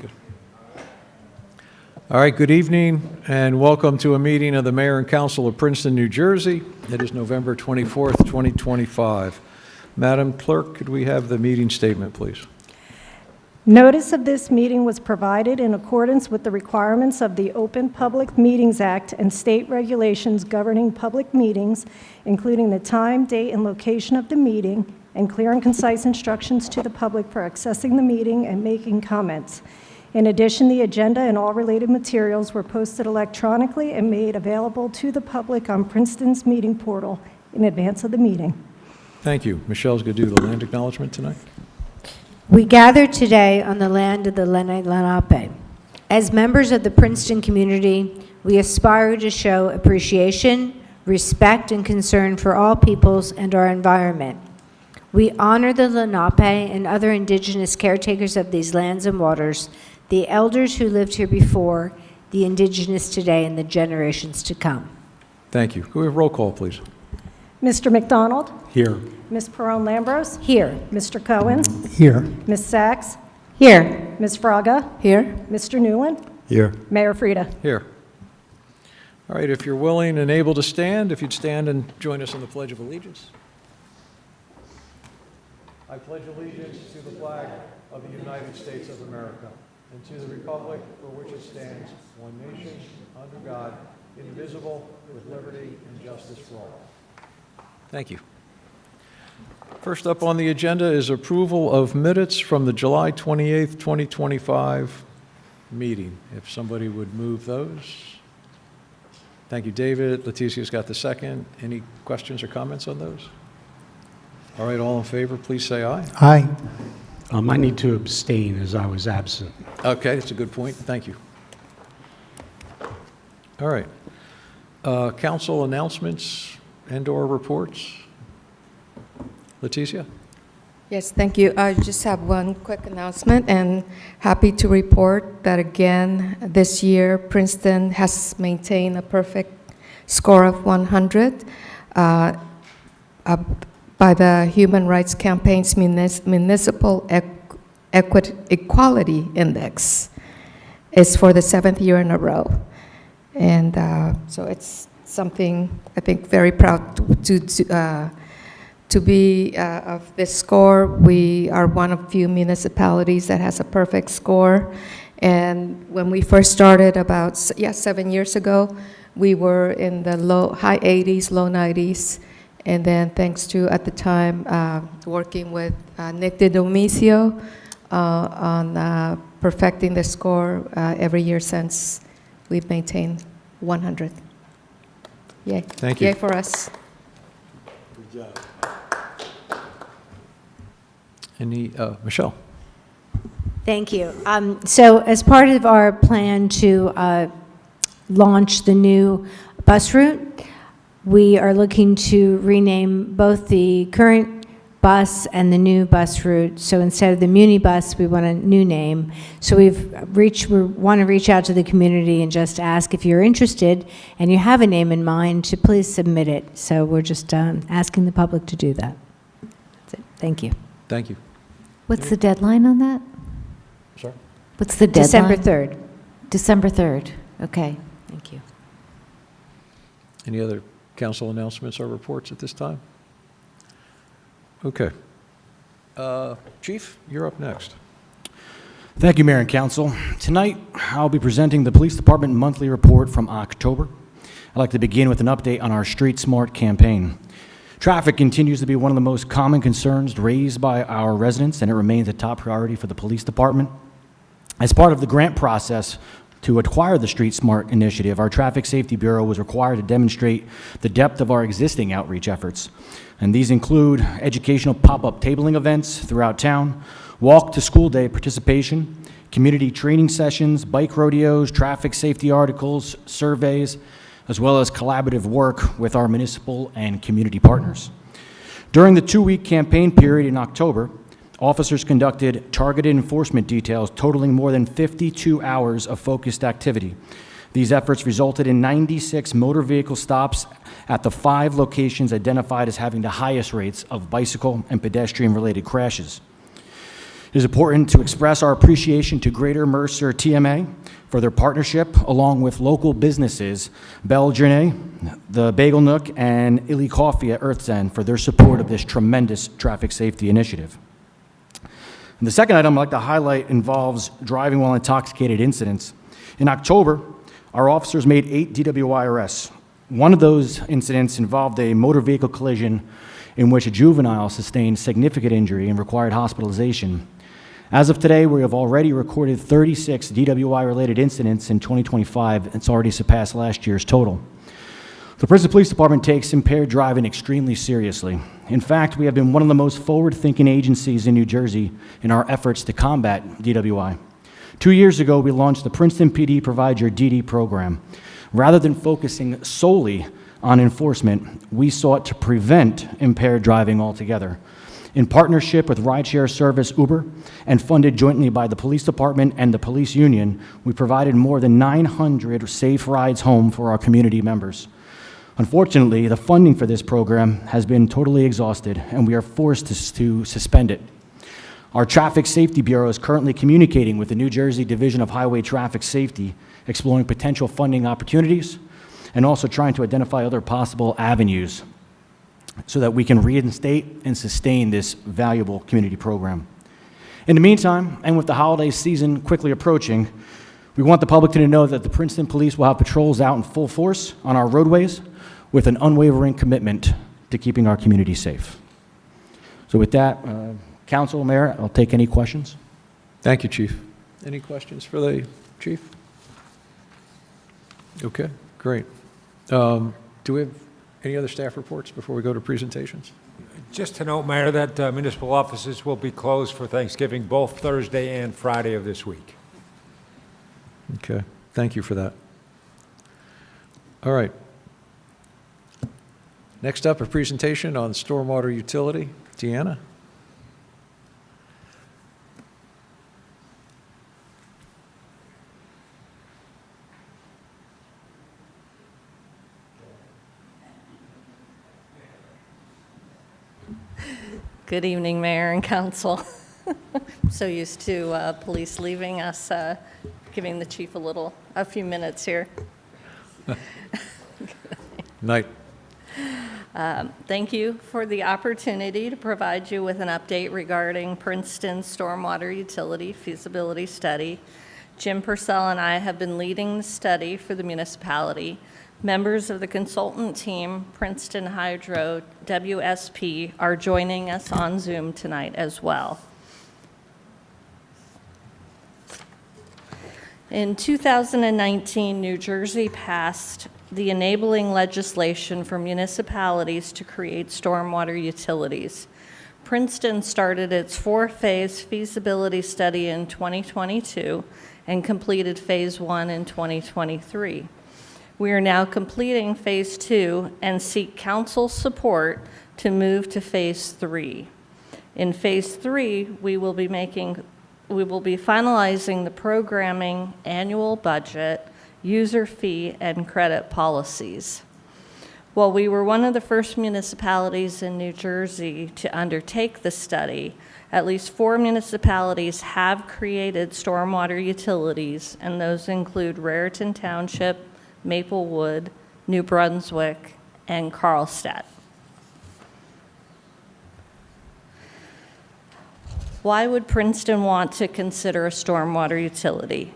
Good. All right, good evening and welcome to a meeting of the Mayor and Council of Princeton, New Jersey. It is November 24th, 2025. Madam Clerk, could we have the meeting statement, please? Notice of this meeting was provided in accordance with the requirements of the Open Public Meetings Act and state regulations governing public meetings, including the time, date, and location of the meeting, and clear and concise instructions to the public for accessing the meeting and making comments. In addition, the agenda and all related materials were posted electronically and made available to the public on Princeton's meeting portal in advance of the meeting. Thank you. Michelle's going to do the land acknowledgement tonight. We gather today on the land of the Lenni Lenape. As members of the Princeton community, we aspire to show appreciation, respect, and concern for all peoples and our environment. We honor the Lenape and other indigenous caretakers of these lands and waters, the elders who lived here before, the indigenous today, and the generations to come. Thank you. Could we have roll call, please? Mr. McDonald? Here. Ms. Perrone-Lambros? Here. Mr. Cohen? Here. Ms. Sachs? Here. Ms. Fraga? Here. Mr. Newland? Here. Mayor Frida? Here. All right, if you're willing and able to stand, if you'd stand and join us in the Pledge of Allegiance. I pledge allegiance to the flag of the United States of America and to the republic for which it stands, one nation, under God, indivisible, with liberty and justice for all. Thank you. First up on the agenda is approval of minutes from the July 28th, 2025 meeting. If somebody would move those. Thank you, David. Leticia's got the second. Any questions or comments on those? All right, all in favor, please say aye. Aye. I need to abstain as I was absent. Okay, that's a good point. Thank you. All right. Council announcements and/or reports. Leticia? Yes, thank you. I just have one quick announcement, and happy to report that again this year Princeton has maintained a perfect score of 100 by the Human Rights Campaign's Municipal Equality Index. It's for the 7th year in a row. And so it's something I think very proud to be of this score. We are one of few municipalities that has a perfect score. And when we first started about 7 years ago, we were in the high 80s, low 90s. And then thanks to, at the time, working with Nick DiDomicio on perfecting the score every year since, we've maintained 100. Yay. Thank you. Yay for us. Good job. Any, Michelle? Thank you. So as part of our plan to launch the new bus route, we are looking to rename both the current bus and the new bus route. So instead of the Muni bus, we want a new name. So we want to reach out to the community and just ask if you're interested and you have a name in mind to please submit it. So we're just asking the public to do that. That's it. Thank you. Thank you. What's the deadline on that? Sorry? What's the deadline? December 3rd. December 3rd. Okay, thank you. Any other council announcements or reports at this time? Okay. Chief, you're up next. Thank you, Mayor and Council. Tonight, I'll be presenting the Police Department monthly report from October. I'd like to begin with an update on our Street Smart campaign. Traffic continues to be one of the most common concerns raised by our residents, and it remains a top priority for the Police Department. As part of the grant process to acquire the Street Smart initiative, our Traffic Safety Bureau was required to demonstrate the depth of our existing outreach efforts. And these include educational pop-up tabling events throughout town, walk to school day participation, community training sessions, bike rodeos, traffic safety articles, surveys, as well as collaborative work with our municipal and community partners. During the 2-week campaign period in October, officers conducted targeted enforcement details totaling more than 52 hours of focused activity. These efforts resulted in 96 motor vehicle stops at the 5 locations identified as having the highest rates of bicycle and pedestrian-related crashes. It is important to express our appreciation to Greater Mercer TMA for their partnership, along with local businesses, Belle Journée, the Bagel Nook, and Illy Coffee at Earth's End for their support of this tremendous traffic safety initiative. And the second item I'd like to highlight involves driving while intoxicated incidents. In October, our officers made 8 DWI arrests. One of those incidents involved a motor vehicle collision in which a juvenile sustained significant injury and required hospitalization. As of today, we have already recorded 36 DWI-related incidents in 2025. It's already surpassed last year's total. The Princeton Police Department takes impaired driving extremely seriously. In fact, we have been one of the most forward-thinking agencies in New Jersey in our efforts to combat DWI. 2 years ago, we launched the Princeton PD Provide Your DD program. Rather than focusing solely on enforcement, we sought to prevent impaired driving altogether. In partnership with rideshare service Uber and funded jointly by the police department and the police union, we provided more than 900 safe rides home for our community members. Unfortunately, the funding for this program has been totally exhausted, and we are forced to suspend it. Our Traffic Safety Bureau is currently communicating with the New Jersey Division of Highway Traffic Safety, exploring potential funding opportunities, and also trying to identify other possible avenues so that we can reinstate and sustain this valuable community program. In the meantime, and with the holiday season quickly approaching, we want the public to know that the Princeton Police will have patrols out in full force on our roadways with an unwavering commitment to keeping our community safe. So with that, Council, Mayor, I'll take any questions. Thank you, Chief. Any questions for the Chief? Okay, great. Do we have any other staff reports before we go to presentations? Just to note, Mayor, that municipal offices will be closed for Thanksgiving both Thursday and Friday of this week. Okay, thank you for that. All right. Next up, a presentation on stormwater utility. Deanna? Good evening, Mayor and Council. I'm so used to police leaving us, giving the chief a few minutes here. Night. Thank you for the opportunity to provide you with an update regarding Princeton's stormwater utility feasibility study. Jim Purcell and I have been leading the study for the municipality. Members of the consultant team, Princeton Hydro, WSP, are joining us on Zoom tonight as well. In 2019, New Jersey passed the enabling legislation for municipalities to create stormwater utilities. Princeton started its 4-phase feasibility study in 2022 and completed phase 1 in 2023. We are now completing phase 2 and seek council support to move to phase 3. In phase 3, we will be finalizing the programming, annual budget, user fee, and credit policies. While we were one of the first municipalities in New Jersey to undertake the study, at least 4 municipalities have created stormwater utilities, and those include Raritan Township, Maplewood, New Brunswick, and Carlstadt. Why would Princeton want to consider a stormwater utility?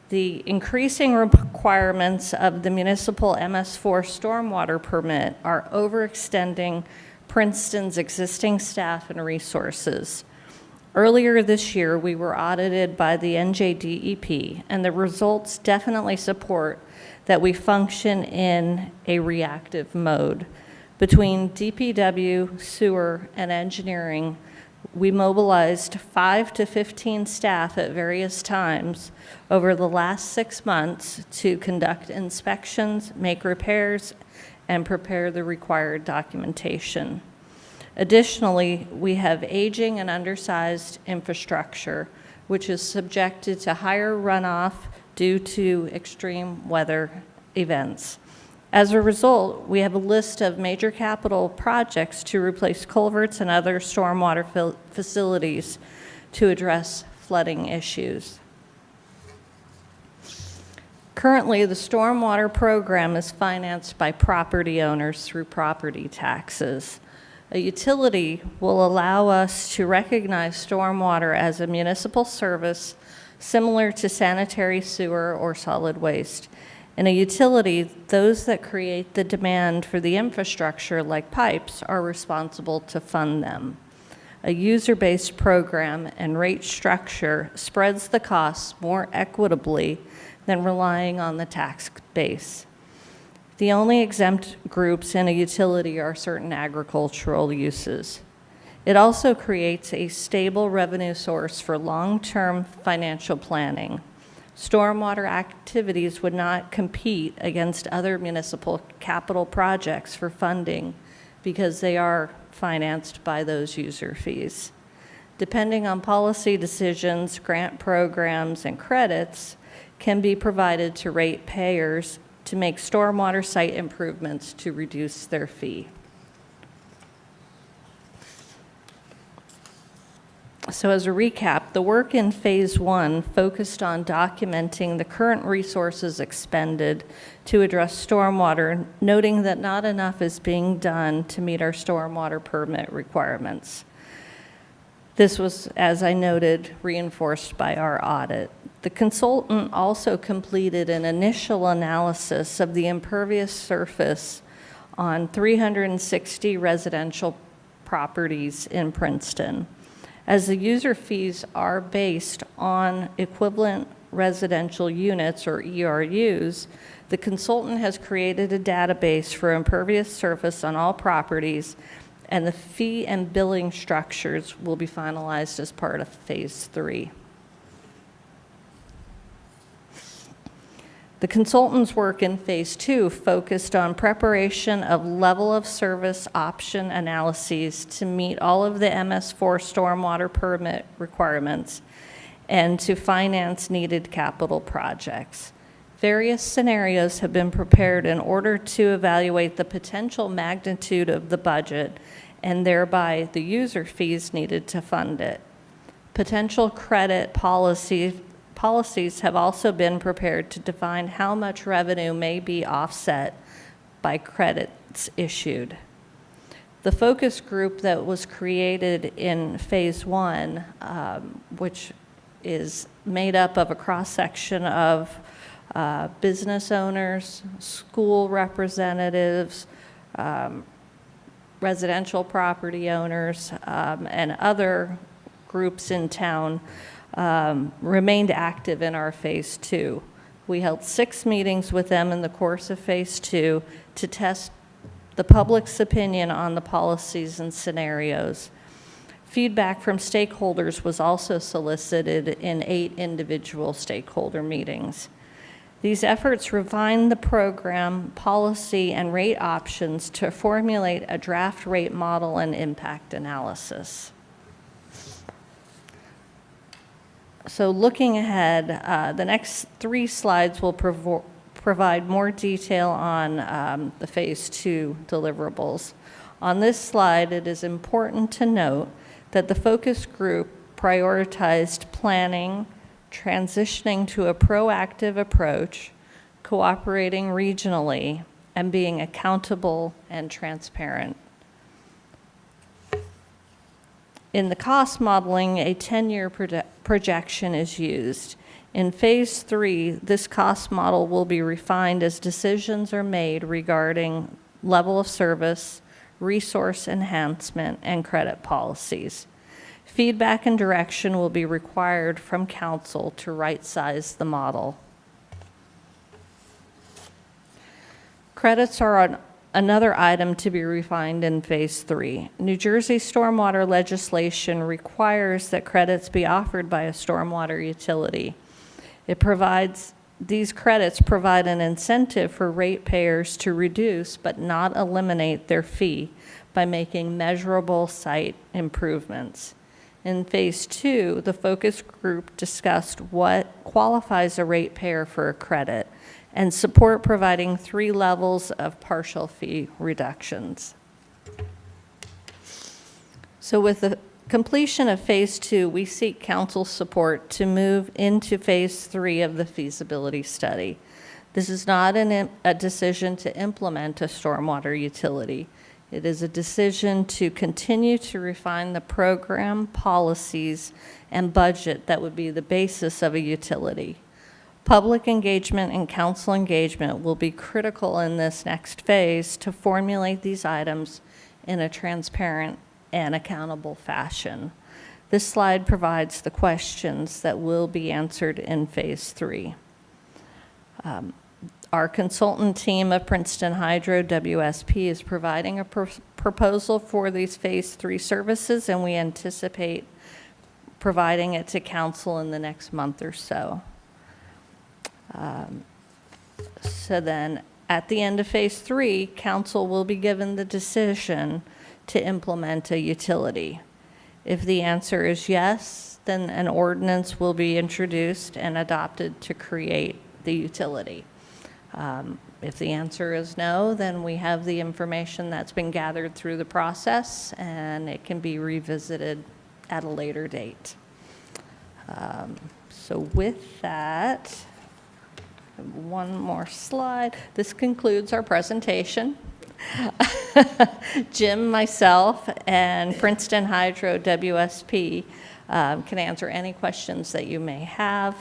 The increasing requirements of the municipal MS4 stormwater permit are overextending Princeton's existing staff and resources. Earlier this year, we were audited by the NJDEP, and the results definitely support that we function in a reactive mode. Between DPW, sewer, and engineering, we mobilized 5 to 15 staff at various times over the last 6 months to conduct inspections, make repairs, and prepare the required documentation. Additionally, we have aging and undersized infrastructure, which is subjected to higher runoff due to extreme weather events. As a result, we have a list of major capital projects to replace culverts and other stormwater facilities to address flooding issues. Currently, the stormwater program is financed by property owners through property taxes. A utility will allow us to recognize stormwater as a municipal service similar to sanitary sewer or solid waste. In a utility, those that create the demand for the infrastructure, like pipes, are responsible to fund them. A user-based program and rate structure spreads the costs more equitably than relying on the tax base. The only exempt groups in a utility are certain agricultural uses. It also creates a stable revenue source for long-term financial planning. Stormwater activities would not compete against other municipal capital projects for funding because they are financed by those user fees. Depending on policy decisions, grant programs, and credits can be provided to ratepayers to make stormwater site improvements to reduce their fee. So as a recap, the work in Phase 1 focused on documenting the current resources expended to address stormwater, noting that not enough is being done to meet our stormwater permit requirements. This was, as I noted, reinforced by our audit. The consultant also completed an initial analysis of the impervious surface on 360 residential properties in Princeton. As the user fees are based on equivalent residential units, or ERUs, the consultant has created a database for impervious surface on all properties, and the fee and billing structures will be finalized as part of Phase 3. The consultant's work in Phase 2 focused on preparation of level of service option analyses to meet all of the MS4 stormwater permit requirements and to finance needed capital projects. Various scenarios have been prepared in order to evaluate the potential magnitude of the budget and thereby the user fees needed to fund it. Potential credit policies have also been prepared to define how much revenue may be offset by credits issued. The focus group that was created in Phase 1, which is made up of a cross-section of business owners, school representatives, residential property owners, and other groups in town, remained active in our Phase 2. We held 6 meetings with them in the course of Phase 2 to test the public's opinion on the policies and scenarios. Feedback from stakeholders was also solicited in 8 individual stakeholder meetings. These efforts refined the program, policy, and rate options to formulate a draft rate model and impact analysis. So looking ahead, the next 3 slides will provide more detail on the Phase 2 deliverables. On this slide, it is important to note that the focus group prioritized planning, transitioning to a proactive approach, cooperating regionally, and being accountable and transparent. In the cost modeling, a 10-year projection is used. In Phase 3, this cost model will be refined as decisions are made regarding level of service, resource enhancement, and credit policies. Feedback and direction will be required from council to right-size the model. Credits are another item to be refined in Phase 3. New Jersey stormwater legislation requires that credits be offered by a stormwater utility. These credits provide an incentive for ratepayers to reduce but not eliminate their fee by making measurable site improvements. In Phase 2, the focus group discussed what qualifies a ratepayer for a credit and support providing 3 levels of partial fee reductions. So with the completion of Phase 2, we seek council support to move into Phase 3 of the feasibility study. This is not a decision to implement a stormwater utility. It is a decision to continue to refine the program, policies, and budget that would be the basis of a utility. Public engagement and council engagement will be critical in this next phase to formulate these items in a transparent and accountable fashion. This slide provides the questions that will be answered in Phase 3. Our consultant team of Princeton Hydro WSP is providing a proposal for these Phase 3 services, and we anticipate providing it to council in the next month or so. So then, at the end of Phase 3, council will be given the decision to implement a utility. If the answer is yes, then an ordinance will be introduced and adopted to create the utility. If the answer is no, then we have the information that's been gathered through the process, and it can be revisited at a later date. So with that, one more slide. This concludes our presentation. Jim, myself, and Princeton Hydro WSP can answer any questions that you may have.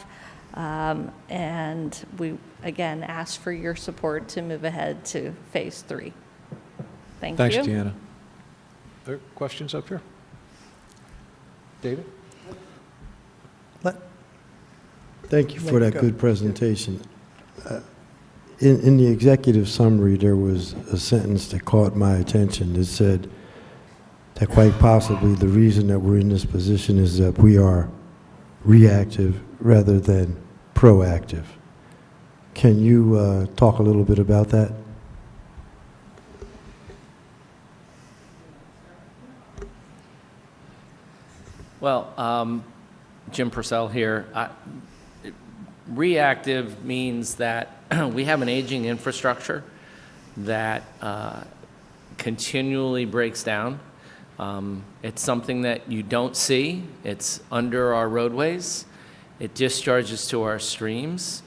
And we, again, ask for your support to move ahead to Phase 3. Thank you. Thanks, Deanna. Are there questions up here? David? Thank you for that good presentation. In the executive summary, there was a sentence that caught my attention. It said that quite possibly the reason that we're in this position is that we are reactive rather than proactive. Can you talk a little bit about that? Well, Jim Purcell here. Reactive means that we have an aging infrastructure that continually breaks down. It's something that you don't see. It's under our roadways. It discharges to our streams.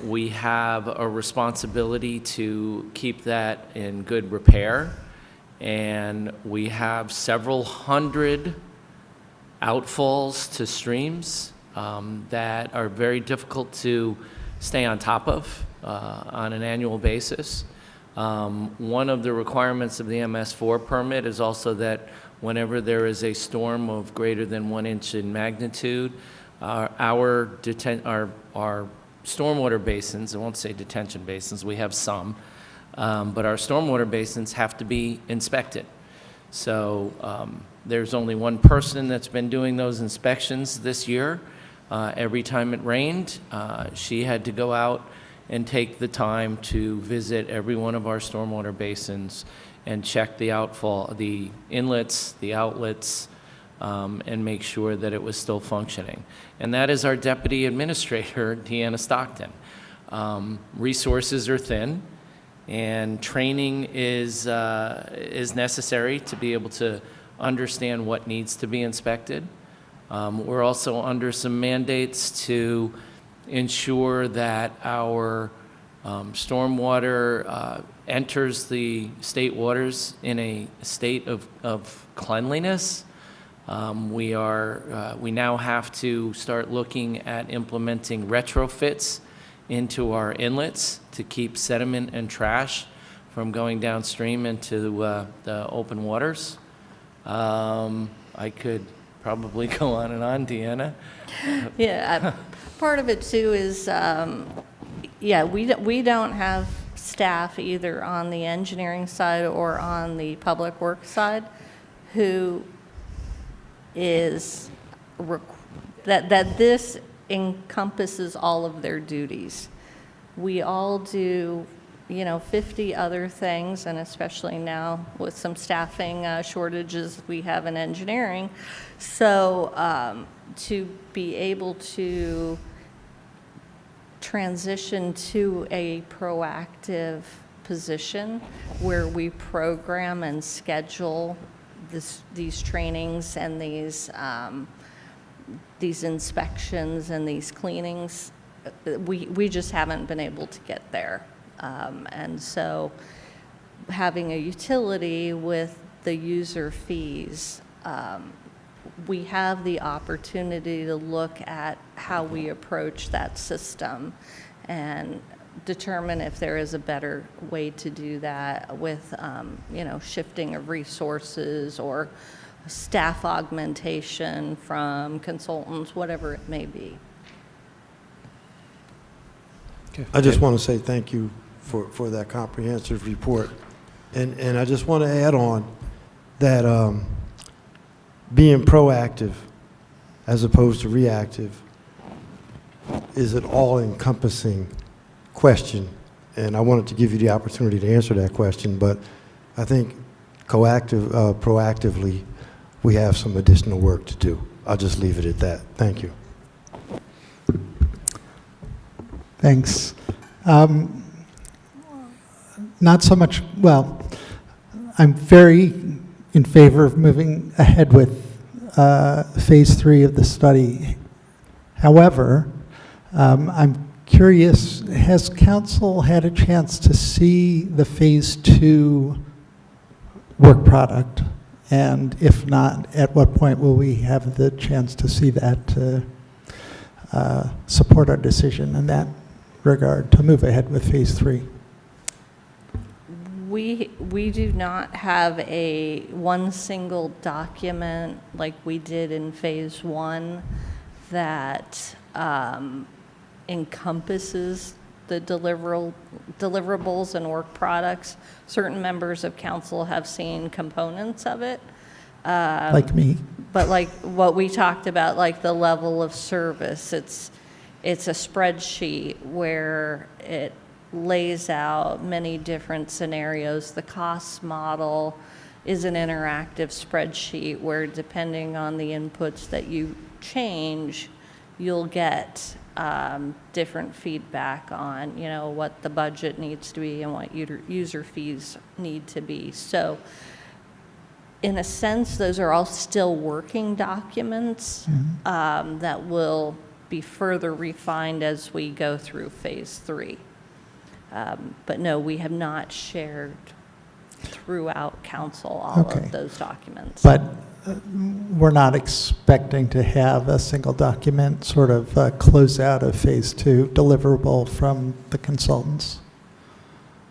We have a responsibility to keep that in good repair, and we have several hundred outfalls to streams that are very difficult to stay on top of on an annual basis. One of the requirements of the MS4 permit is also that whenever there is a storm of greater than 1 inch in magnitude, our stormwater basins, I won't say detention basins, we have some, but our stormwater basins have to be inspected. So there's only one person that's been doing those inspections this year. Every time it rained, she had to go out and take the time to visit every one of our stormwater basins and check the outfall, the inlets, the outlets, and make sure that it was still functioning. And that is our deputy administrator, Deanna Stockton. Resources are thin, and training is necessary to be able to understand what needs to be inspected. We're also under some mandates to ensure that our stormwater enters the state waters in a state of cleanliness. We now have to start looking at implementing retrofits into our inlets to keep sediment and trash from going downstream into the open waters. I could probably go on and on, Deanna. Yeah, part of it too is, we don't have staff either on the engineering side or on the public works side who is, that this encompasses all of their duties. We all do, 50 other things, and especially now with some staffing shortages we have in engineering. So to be able to transition to a proactive position where we program and schedule these trainings and these inspections and these cleanings, we just haven't been able to get there. And so having a utility with the user fees, we have the opportunity to look at how we approach that system and determine if there is a better way to do that with, shifting of resources or staff augmentation from consultants, whatever it may be. I just want to say thank you for that comprehensive report. And I just want to add on that being proactive as opposed to reactive is an all-encompassing question. And I wanted to give you the opportunity to answer that question, but I think proactively, we have some additional work to do. I'll just leave it at that. Thank you. Thanks. Not so much, well, I'm very in favor of moving ahead with phase 3 of the study. However, I'm curious, has council had a chance to see the phase 2 work product? And if not, at what point will we have the chance to see that to support our decision in that regard to move ahead with phase 3? We do not have one single document like we did in phase 1 that encompasses the deliverables and work products. Certain members of council have seen components of it. Like me. But like what we talked about, like the level of service, it's a spreadsheet where it lays out many different scenarios. The cost model is an interactive spreadsheet where, depending on the inputs that you change, you'll get different feedback on, what the budget needs to be and what user fees need to be. So in a sense, those are all still working documents that will be further refined as we go through phase 3. But no, we have not shared throughout council all of those documents. But we're not expecting to have a single document sort of close out of phase 2 deliverable from the consultants?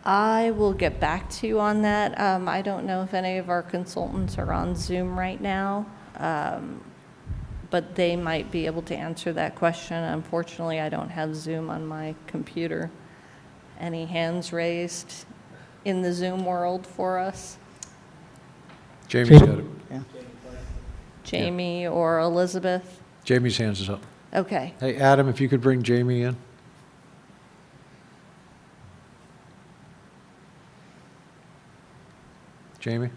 I will get back to you on that. I don't know if any of our consultants are on Zoom right now, but they might be able to answer that question. Unfortunately, I don't have Zoom on my computer. Any hands raised in the Zoom world for us? Jamie's got it. Yeah. Jamie or Elizabeth? Jamie's hands is up. Okay. Hey, Adam, if you could bring Jamie in. Jamie?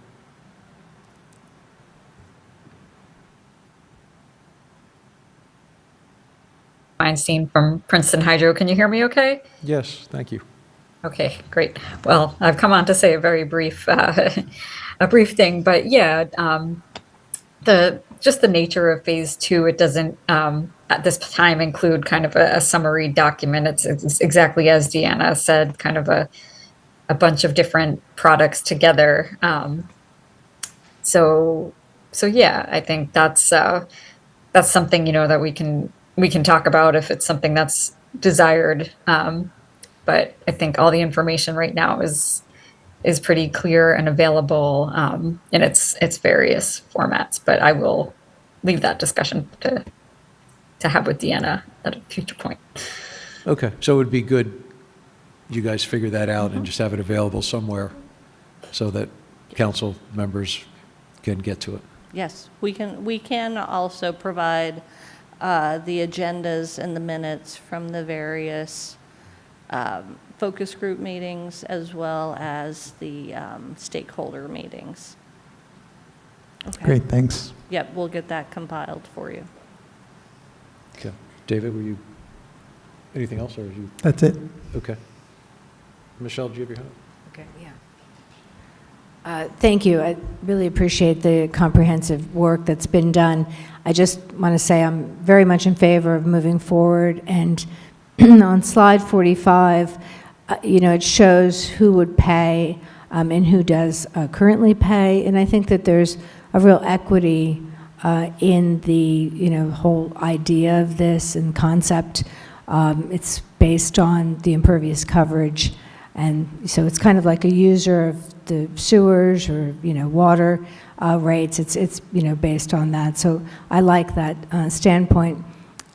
Feinstein from Princeton Hydro. Can you hear me okay? Yes, thank you. Okay, great. Well, I've come on to say a very brief, a brief thing, but yeah, just the nature of phase 2, it doesn't at this time include kind of a summary document. It's exactly as Deanna said, kind of a bunch of different products together. So yeah, I think that's something, that we can talk about if it's something that's desired. But I think all the information right now is pretty clear and available in its various formats. But I will leave that discussion to have with Deanna at a future point. Okay, so it would be good you guys figure that out and just have it available somewhere so that council members can get to it. Yes, we can also provide the agendas and the minutes from the various focus group meetings as well as the stakeholder meetings. Okay. Great, thanks. Yep, we'll get that compiled for you. Okay. David, were you, anything else, or are you? That's it. Okay. Michelle, do you have your hand? Okay, yeah. Thank you. I really appreciate the comprehensive work that's been done. I just want to say I'm very much in favor of moving forward. And on slide 45, it shows who would pay and who does currently pay. And I think that there's a real equity in the, whole idea of this and concept. It's based on the impervious coverage. And so it's kind of like a user of the sewers or, water rates. It's based on that. So I like that standpoint.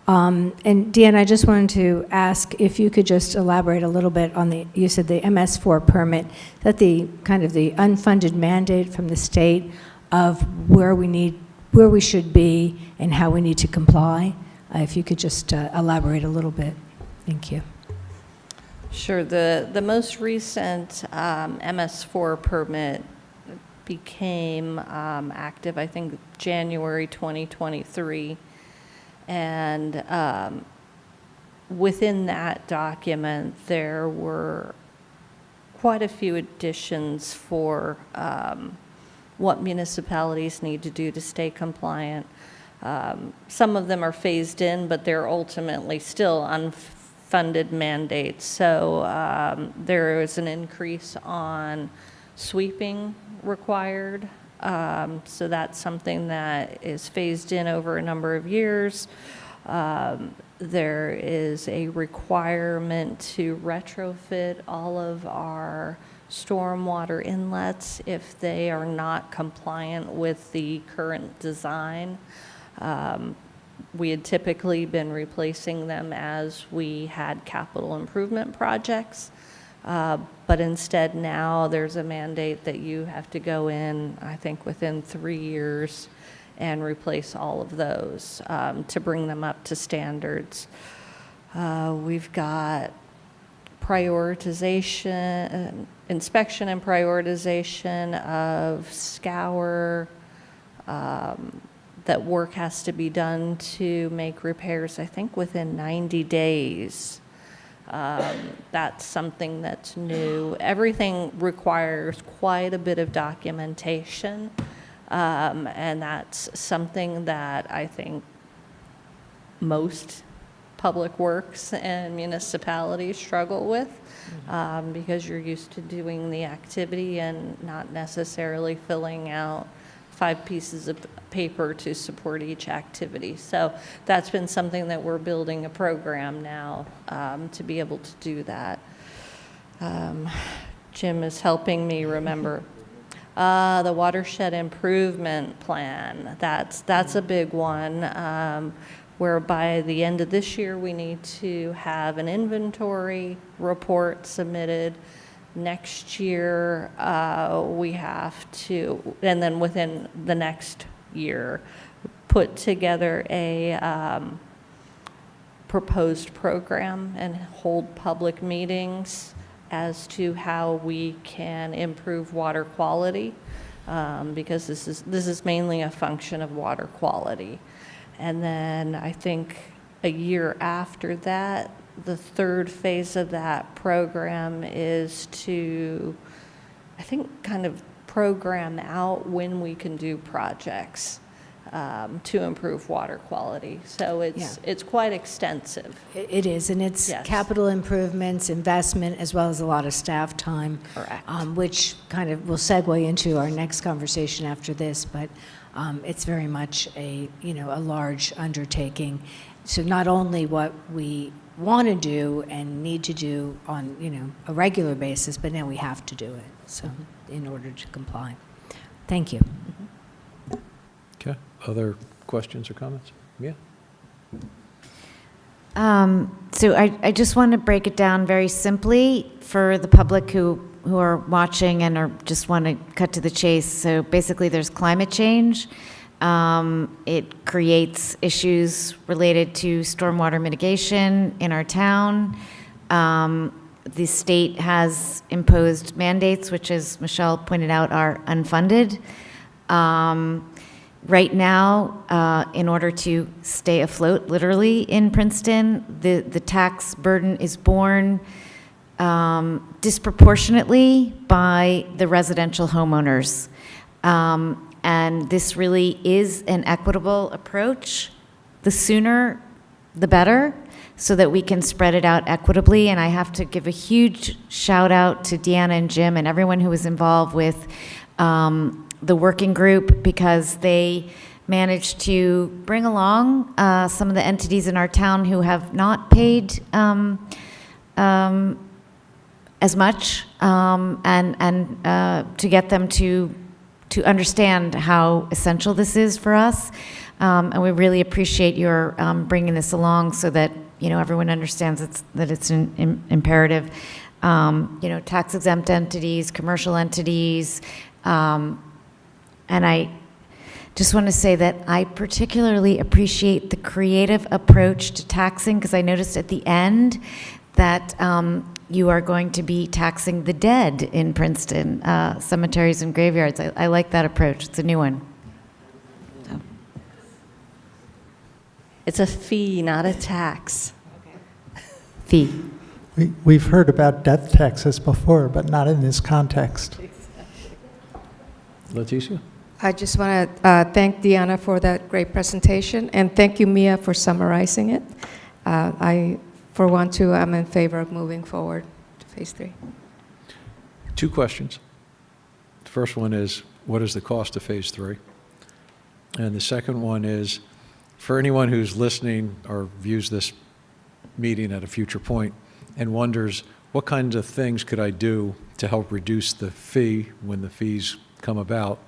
And Deanne, I just wanted to ask if you could just elaborate a little bit on you said the MS4 permit, that the kind of the unfunded mandate from the state of where we should be and how we need to comply. If you could just elaborate a little bit. Thank you. Sure. The most recent MS4 permit became active, I think, January 2023. And within that document, there were quite a few additions for what municipalities need to do to stay compliant. Some of them are phased in, but they're ultimately still unfunded mandates. So there is an increase on sweeping required. So that's something that is phased in over a number of years. There is a requirement to retrofit all of our stormwater inlets if they are not compliant with the current design. We had typically been replacing them as we had capital improvement projects. But instead now there's a mandate that you have to go in, I think, within 3 years and replace all of those to bring them up to standards. We've got prioritization, inspection and prioritization of scour, that work has to be done to make repairs, I think, within 90 days. That's something that's new. Everything requires quite a bit of documentation, and that's something that I think most public works and municipalities struggle with, because you're used to doing the activity and not necessarily filling out 5 pieces of paper to support each activity. So that's been something that we're building a program now to be able to do that. Jim is helping me remember. The watershed improvement plan, that's a big one, where by the end of this year we need to have an inventory report submitted. Next year, we have to, and then within the next year, put together a proposed program and hold public meetings as to how we can improve water quality, because this is mainly a function of water quality. And then I think a year after that, the third phase of that program is to, I think, kind of program out when we can do projects to improve water quality. So it's quite extensive. It is, and it's capital improvements, investment, as well as a lot of staff time. Correct. Which kind of will segue into our next conversation after this, but it's very much a large undertaking. So not only what we want to do and need to do on a regular basis, but now we have to do it. So in order to comply. Thank you. Okay. Other questions or comments? Yeah. So I just want to break it down very simply for the public who are watching and are just want to cut to the chase. So basically there's climate change. It creates issues related to stormwater mitigation in our town. The state has imposed mandates, which, as Michelle pointed out, are unfunded. Right now, in order to stay afloat, literally, in Princeton, the tax burden is borne disproportionately by the residential homeowners. And this really is an equitable approach. The sooner, the better, so that we can spread it out equitably. And I have to give a huge shout out to Deanna and Jim and everyone who was involved with the working group, because they managed to bring along some of the entities in our town who have not paid as much, and to get them to understand how essential this is for us. And we really appreciate your bringing this along so that, you know, everyone understands that it's an imperative. You know, tax exempt entities, commercial entities, and I just want to say that I particularly appreciate the creative approach to taxing, because I noticed at the end that you are going to be taxing the dead in Princeton, cemeteries and graveyards. I like that approach. It's a new one. So. It's a fee, not a tax. Fee. We've heard about death taxes before, but not in this context. Leticia? I just want to thank Deanna for that great presentation, and thank you, Mia, for summarizing it. For one, too, I'm in favor of moving forward to phase 3. 2 questions. The first one is, what is the cost of phase 3? And the second one is, for anyone who's listening or views this meeting at a future point and wonders, what kinds of things could I do to help reduce the fee when the fees come about?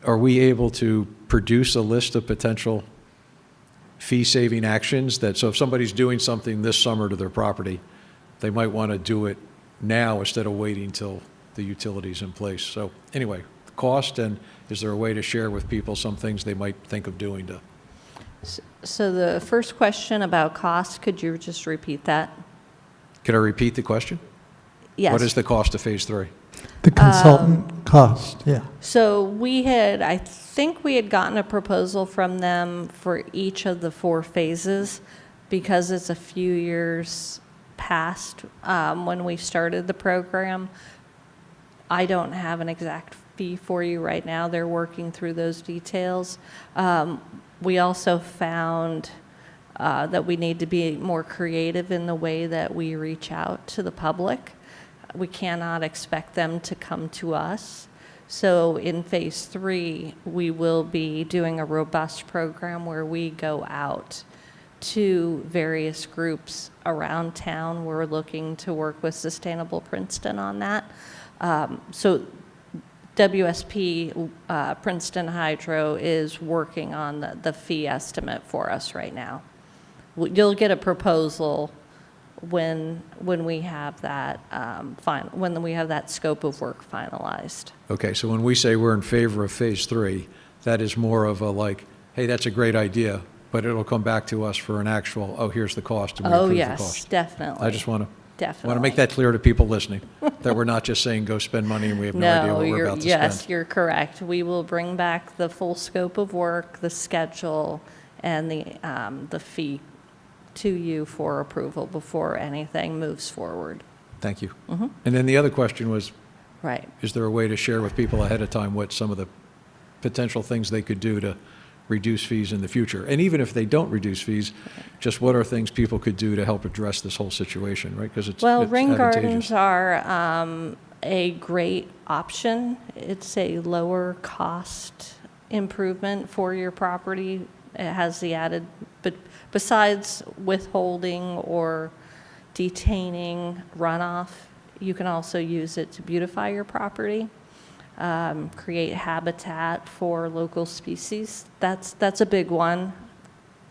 Are we able to produce a list of potential fee-saving actions that, so if somebody's doing something this summer to their property, they might want to do it now instead of waiting till the utility's in place? So anyway, the cost, and is there a way to share with people some things they might think of doing to? So the first question about cost, could you just repeat that? Could I repeat the question? Yes. What is the cost of phase 3? The consultant cost, yeah. So I think we had gotten a proposal from them for each of the 4 phases, because it's a few years past when we started the program. I don't have an exact fee for you right now. They're working through those details. We also found that we need to be more creative in the way that we reach out to the public. We cannot expect them to come to us. So in phase 3, we will be doing a robust program where we go out to various groups around town. We're looking to work with Sustainable Princeton on that. So WSP, Princeton Hydro, is working on the fee estimate for us right now. You'll get a proposal when we have that when we have that scope of work finalized. Okay, so when we say we're in favor of phase 3, that is more of a like, hey, that's a great idea, but it'll come back to us for an actual, oh, here's the cost, and we approve the cost. Yes, definitely. I just want Definitely. to make that clear to people listening, that we're not just saying go spend money and we have no idea what we're about to yes, spend. you're correct. We will bring back the full scope of work, the schedule, and the fee to you for approval before anything moves forward. Thank you. And then the other question was, Right. is there a way to share with people ahead of time what some of the potential things they could do to reduce fees in the future? And even if they don't reduce fees, just what are things people could do to help address this whole situation, right? Because it's Ring advantageous. gardens are a great option. It's a lower cost improvement for your property. It has the added, but besides withholding or detaining runoff, you can also use it to beautify your property, create habitat for local species. That's a big one.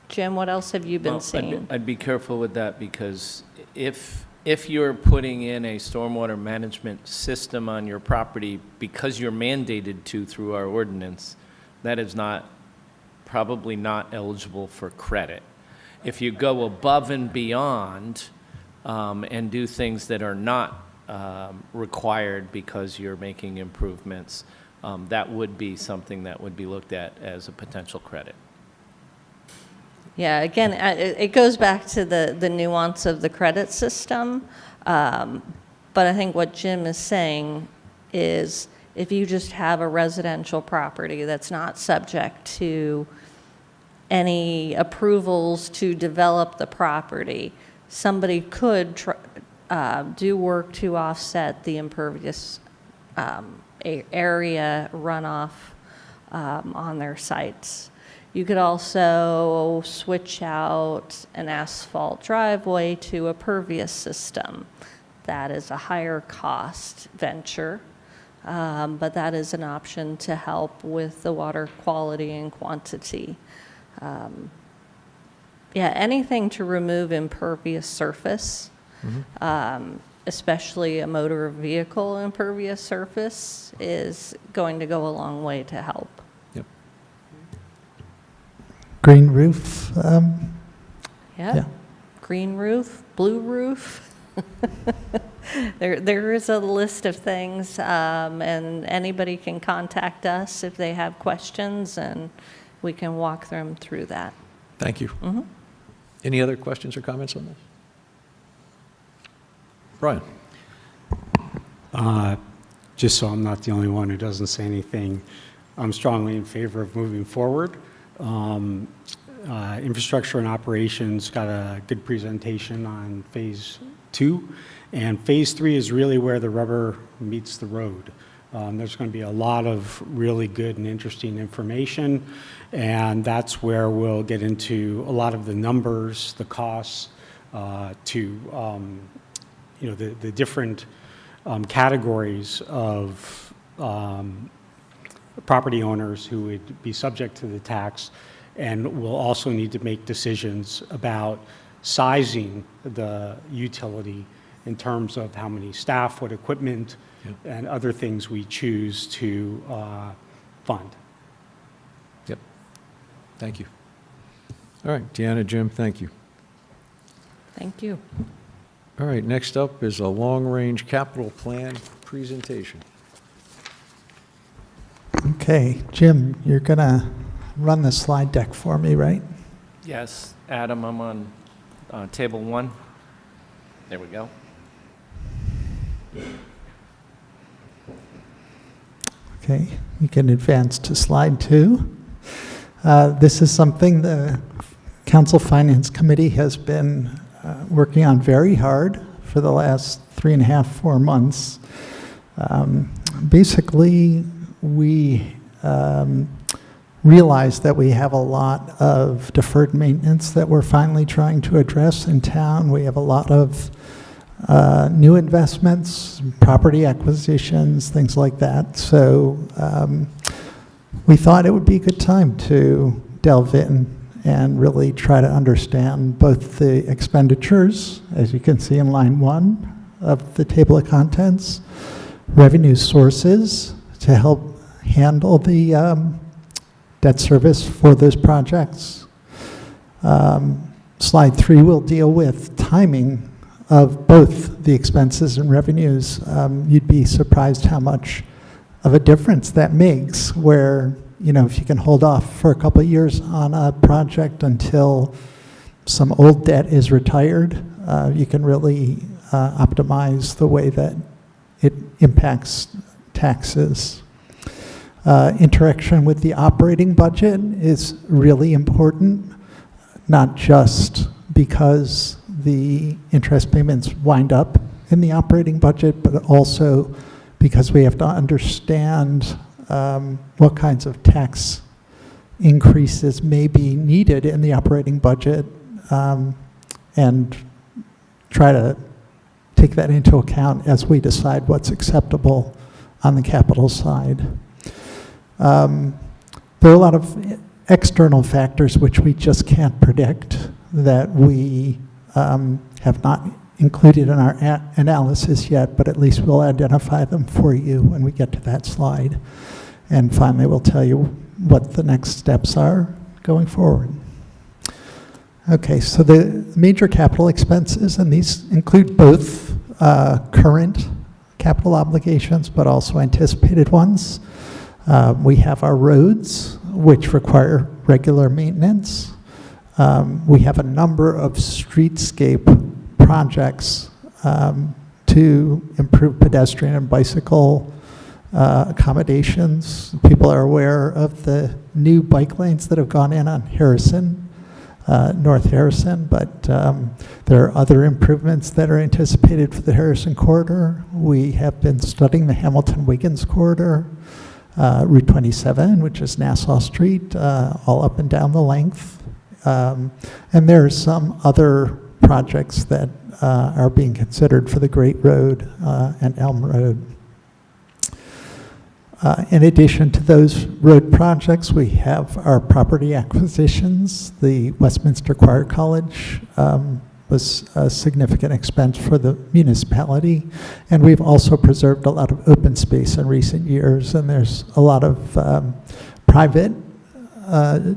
Jim, what else have you been seeing? I'd be careful with that, because if you're putting in a stormwater management system on your property because you're mandated to through our ordinance, that is probably not eligible for credit. If you go above and beyond and do things that are not required because you're making improvements, that would be something that would be looked at as a potential credit. Yeah, again, it goes back to the nuance of the credit system. But I think what Jim is saying is if you just have a residential property that's not subject to any approvals to develop the property, somebody could do work to offset the impervious area runoff on their sites. You could also switch out an asphalt driveway to a pervious system. That is a higher cost venture, but that is an option to help with the water quality and quantity. Yeah, anything to remove impervious surface, especially a motor vehicle impervious surface, is going to go a long way to help. Yep. Green roof, Yeah. Green roof, blue roof. There is a list of things, and anybody can contact us if they have questions, and we can walk them through that. Thank you. Any other questions or comments on this? Brian? Just so I'm not the only one who doesn't say anything, I'm strongly in favor of moving forward. Infrastructure and Operations got a good presentation on Phase 2, and Phase 3 is really where the rubber meets the road. There's going to be a lot of really good and interesting information, and that's where we'll get into a lot of the numbers, the costs, the different categories of property owners who would be subject to the tax, and we'll also need to make decisions about sizing the utility in terms of how many staff, what equipment, and other things we choose to fund. Yep. Thank you. All right, Deanna, Jim, thank you. Thank you. All right, next up is a long-range capital plan presentation. Okay, Jim, you're going to run the slide deck for me, right? Yes, Adam, I'm on table 1. There we go. Okay, you can advance to slide 2. This is something the Council Finance Committee has been working on very hard for the last 3.5, 4 months. Basically, we realized that we have a lot of deferred maintenance that we're finally trying to address in town. We have a lot of new investments, property acquisitions, things like that. So we thought it would be a good time to delve in and really try to understand both the expenditures, as you can see in line 1 of the table of contents, revenue sources to help handle the debt service for those projects. Slide 3 will deal with timing of both the expenses and revenues. You'd be surprised how much of a difference that makes, where, you know, if you can hold off for a couple of years on a project until some old debt is retired, you can really optimize the way that it impacts taxes. Interaction with the operating budget is really important, not just because the interest payments wind up in the operating budget, but also because we have to understand what kinds of tax increases may be needed in the operating budget, and try to take that into account as we decide what's acceptable on the capital side. There are a lot of external factors which we just can't predict that we have not included in our analysis yet, but at least we'll identify them for you when we get to that slide. And finally, we'll tell you what the next steps are going forward. Okay, so the major capital expenses, and these include both current capital obligations, but also anticipated ones. We have our roads, which require regular maintenance. We have a number of streetscape projects to improve pedestrian and bicycle accommodations. People are aware of the new bike lanes that have gone in on Harrison, North Harrison, but there are other improvements that are anticipated for the Harrison corridor. We have been studying the Hamilton-Wiggins corridor, Route 27, which is Nassau Street, all up and down the length. And there are some other projects that are being considered for the Great Road and Elm Road. In addition to those road projects, we have our property acquisitions. The Westminster Choir College was a significant expense for the municipality, and we've also preserved a lot of open space in recent years, and there's a lot of private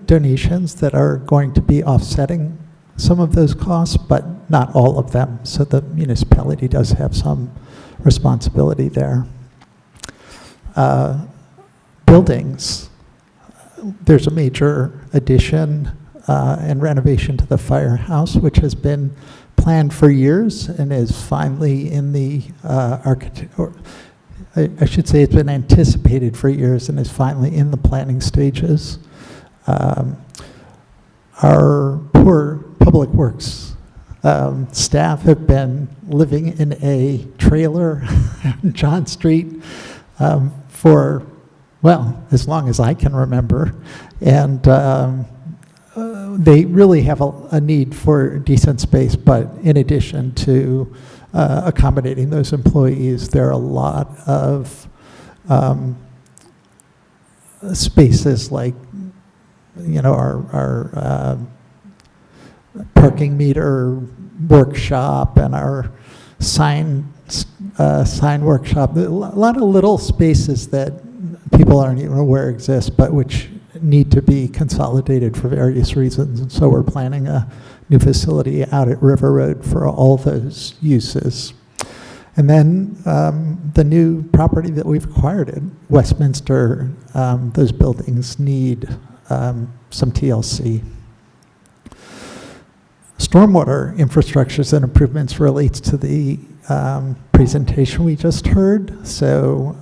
donations that are going to be offsetting some of those costs, but not all of them, so the municipality does have some responsibility there. Buildings. There's a major addition and renovation to the firehouse, which has been planned for years and is finally in the I should say it's been anticipated for years and is finally in the planning stages. Our poor public works staff have been living in a trailer on John Street for, well, as long as I can remember. And they really have a need for decent space, but in addition to accommodating those employees, there are a lot of spaces like, you know, our parking meter workshop and our sign workshop. A lot of little spaces that people aren't even aware exist, but which need to be consolidated for various reasons. And so we're planning a new facility out at River Road for all those uses. And then the new property that we've acquired at Westminster, those buildings need some TLC. Stormwater infrastructures and improvements relates to the presentation we just heard. So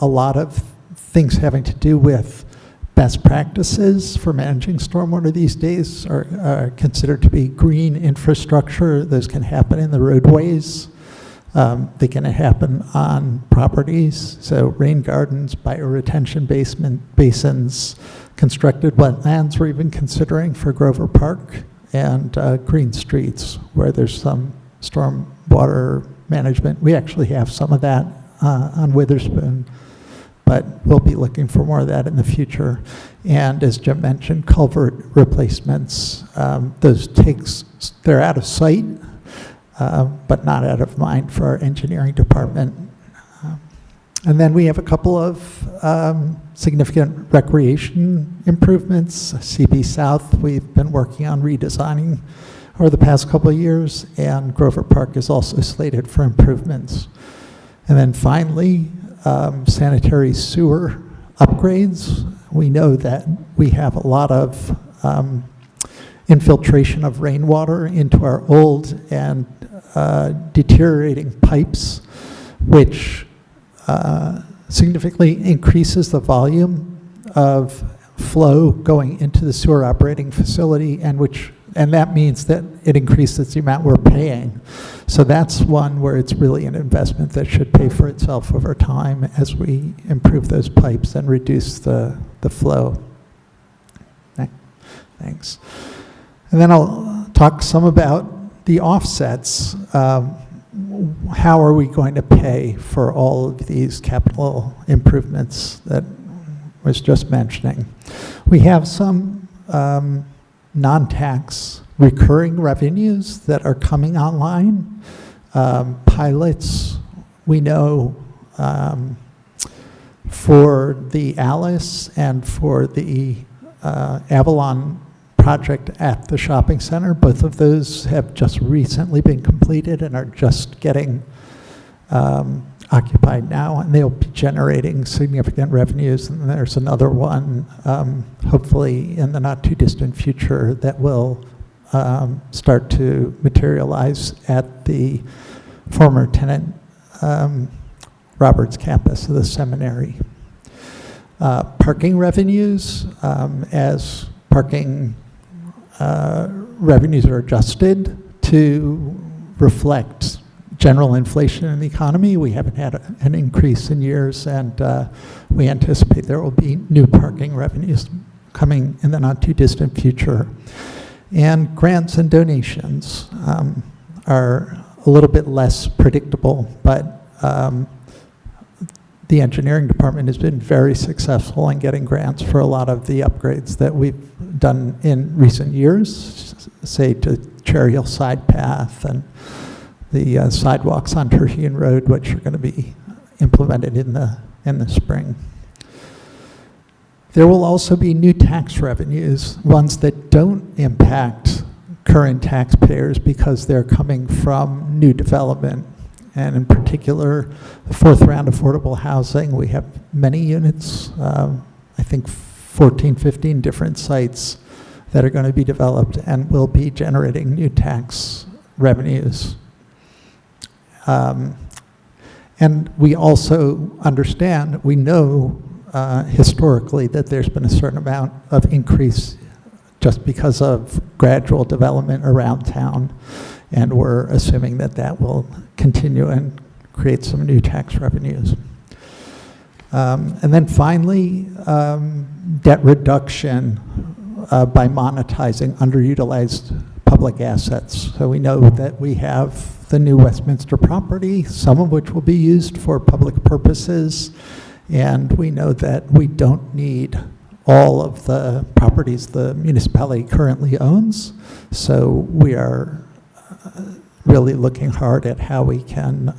a lot of things having to do with best practices for managing stormwater these days are considered to be green infrastructure. Those can happen in the roadways. They can happen on properties. So rain gardens, bioretention basins, constructed wetlands we're even considering for Grover Park, and green streets where there's some stormwater management. We actually have some of that on Witherspoon, but we'll be looking for more of that in the future. And as Jim mentioned, culvert replacements, they're out of sight, but not out of mind for our engineering department. And then we have a couple of significant recreation improvements. CB South, we've been working on redesigning over the past couple of years, and Grover Park is also slated for improvements. And then finally, sanitary sewer upgrades. We know that we have a lot of infiltration of rainwater into our old and deteriorating pipes, which significantly increases the volume of flow going into the sewer operating facility, and that means that it increases the amount we're paying. So that's one where it's really an investment that should pay for itself over time as we improve those pipes and reduce the flow. Thanks. And then I'll talk some about the offsets. How are we going to pay for all of these capital improvements that I was just mentioning? We have some non-tax recurring revenues that are coming online. Pilots, we know for the Alice and for the Avalon project at the shopping center, both of those have just recently been completed and are just getting occupied now, and they'll be generating significant revenues. And there's another one, hopefully in the not too distant future, that will start to materialize at the former tenant Roberts campus of the seminary. Parking revenues, as parking revenues are adjusted to reflect general inflation in the economy. We haven't had an increase in years, and we anticipate there will be new parking revenues coming in the not-too-distant future. And grants and donations are a little bit less predictable, but the engineering department has been very successful in getting grants for a lot of the upgrades that we've done in recent years, say to Cherry Hill Side Path and the sidewalks on Terhune Road, which are going to be implemented in the spring. There will also be new tax revenues, ones that don't impact current taxpayers because they're coming from new development. And in particular, the fourth round affordable housing, we have many units, I think 14, 15 different sites that are going to be developed and will be generating new tax revenues. And we also understand, we know historically that there's been a certain amount of increase just because of gradual development around town. And we're assuming that that will continue and create some new tax revenues. And then finally, debt reduction by monetizing underutilized public assets. So we know that we have the new Westminster property, some of which will be used for public purposes, and we know that we don't need all of the properties the municipality currently owns. So we are really looking hard at how we can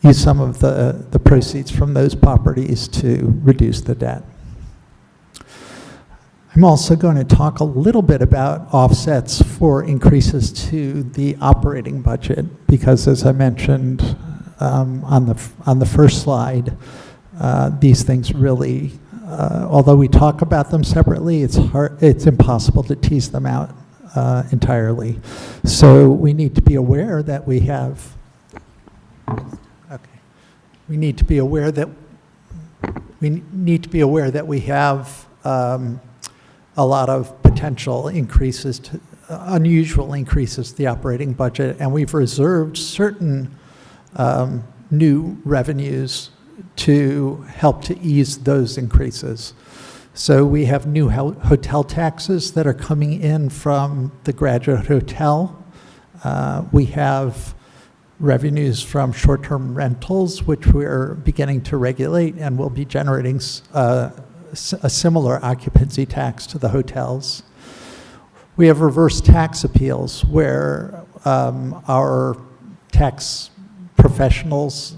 use some of the proceeds from those properties to reduce the debt. I'm also going to talk a little bit about offsets for increases to the operating budget, because as I mentioned on the first slide, these things really, although we talk about them separately, it's impossible to tease them out entirely. So we need to be aware that we have, we need to be aware that we have a lot of potential increases, unusual increases to the operating budget, and we've reserved certain new revenues to help to ease those increases. So we have new hotel taxes that are coming in from the Graduate Hotel. We have revenues from short-term rentals, which we're beginning to regulate, and will be generating a similar occupancy tax to the hotels. We have reverse tax appeals, where our tax professionals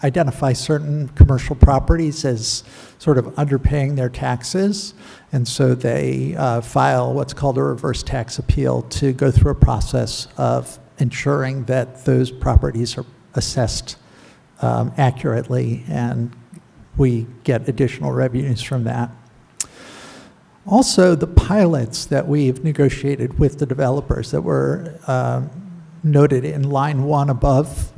identify certain commercial properties as sort of underpaying their taxes, and so they file what's called a reverse tax appeal to go through a process of ensuring that those properties are assessed accurately, and we get additional revenues from that. Also, the pilots that we've negotiated with the developers that were noted in line 1 above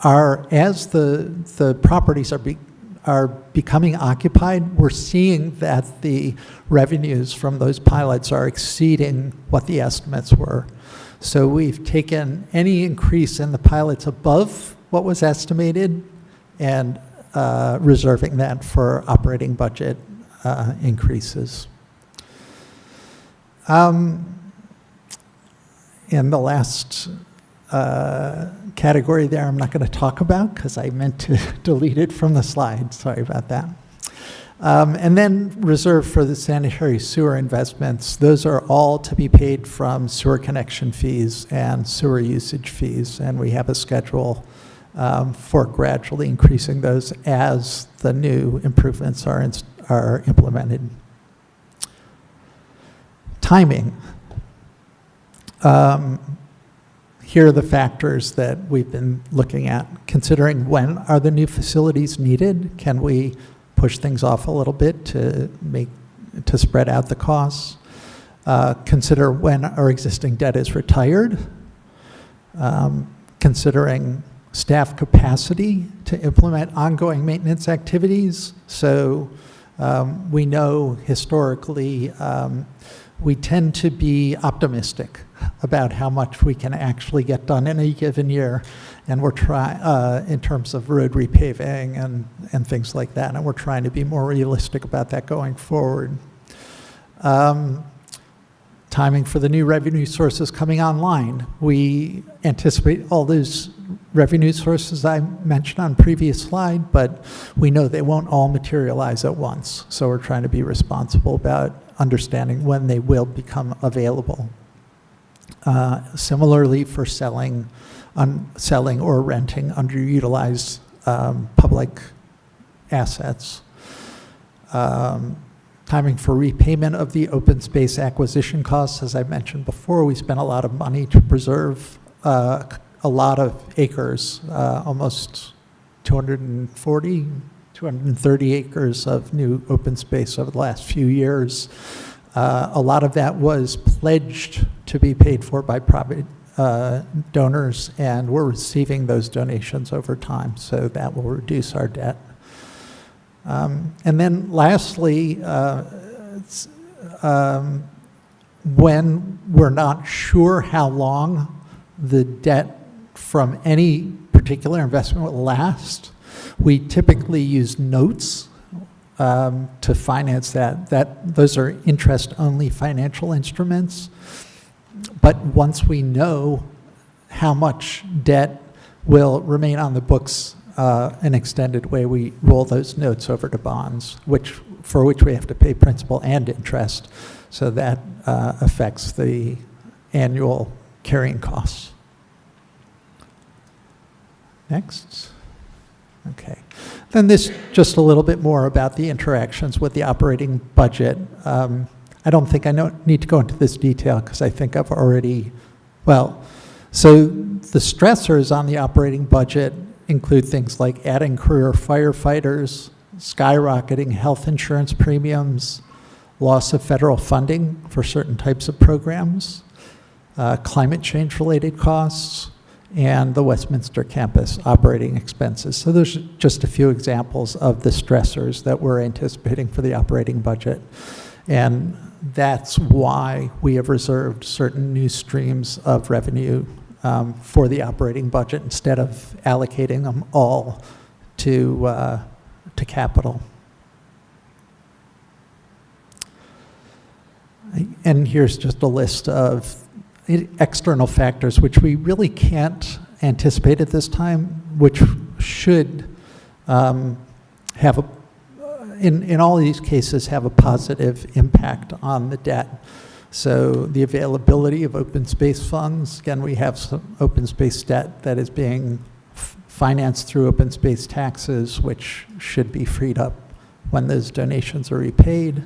are, as the properties are becoming occupied, we're seeing that the revenues from those pilots are exceeding what the estimates were. So we've taken any increase in the pilots above what was estimated and reserving that for operating budget increases. In the last category there, I'm not going to talk about because I meant to delete it from the slide. Sorry about that. And then reserved for the sanitary sewer investments. Those are all to be paid from sewer connection fees and sewer usage fees, and we have a schedule for gradually increasing those as the new improvements are implemented. Timing. Here are the factors that we've been looking at, considering when are the new facilities needed? Can we push things off a little bit to spread out the costs? consider when our existing debt is retired, considering staff capacity to implement ongoing maintenance activities. So we know historically we tend to be optimistic about how much we can actually get done in a given year, and we're trying in terms of road repaving and things like that, and we're trying to be more realistic about that going forward. Timing for the new revenue sources coming online. We anticipate all those revenue sources I mentioned on previous slide, but we know they won't all materialize at once. So we're trying to be responsible about understanding when they will become available. Similarly, for selling or renting underutilized public assets. Timing for repayment of the open space acquisition costs. As I mentioned before, we spent a lot of money to preserve a lot of acres, almost 240, 230 acres of new open space over the last few years. A lot of that was pledged to be paid for by private donors, and we're receiving those donations over time, so that will reduce our debt. And then lastly, when we're not sure how long the debt from any particular investment will last, we typically use notes to finance that. Those are interest-only financial instruments. But once we know how much debt will remain on the books an extended way, we roll those notes over to bonds, for which we have to pay principal and interest. So that affects the annual carrying costs. Next. Okay. Then this just a little bit more about the interactions with the operating budget. I don't think I need to go into this detail because I think I've already, so the stressors on the operating budget include things like adding career firefighters, skyrocketing health insurance premiums, loss of federal funding for certain types of programs, climate change related costs, and the Westminster campus operating expenses. So there's just a few examples of the stressors that we're anticipating for the operating budget. And that's why we have reserved certain new streams of revenue for the operating budget instead of allocating them all to capital. And here's just a list of external factors which we really can't anticipate at this time, which should have in all these cases have a positive impact on the debt. So the availability of open space funds, again, we have some open space debt that is being financed through open space taxes, which should be freed up when those donations are repaid.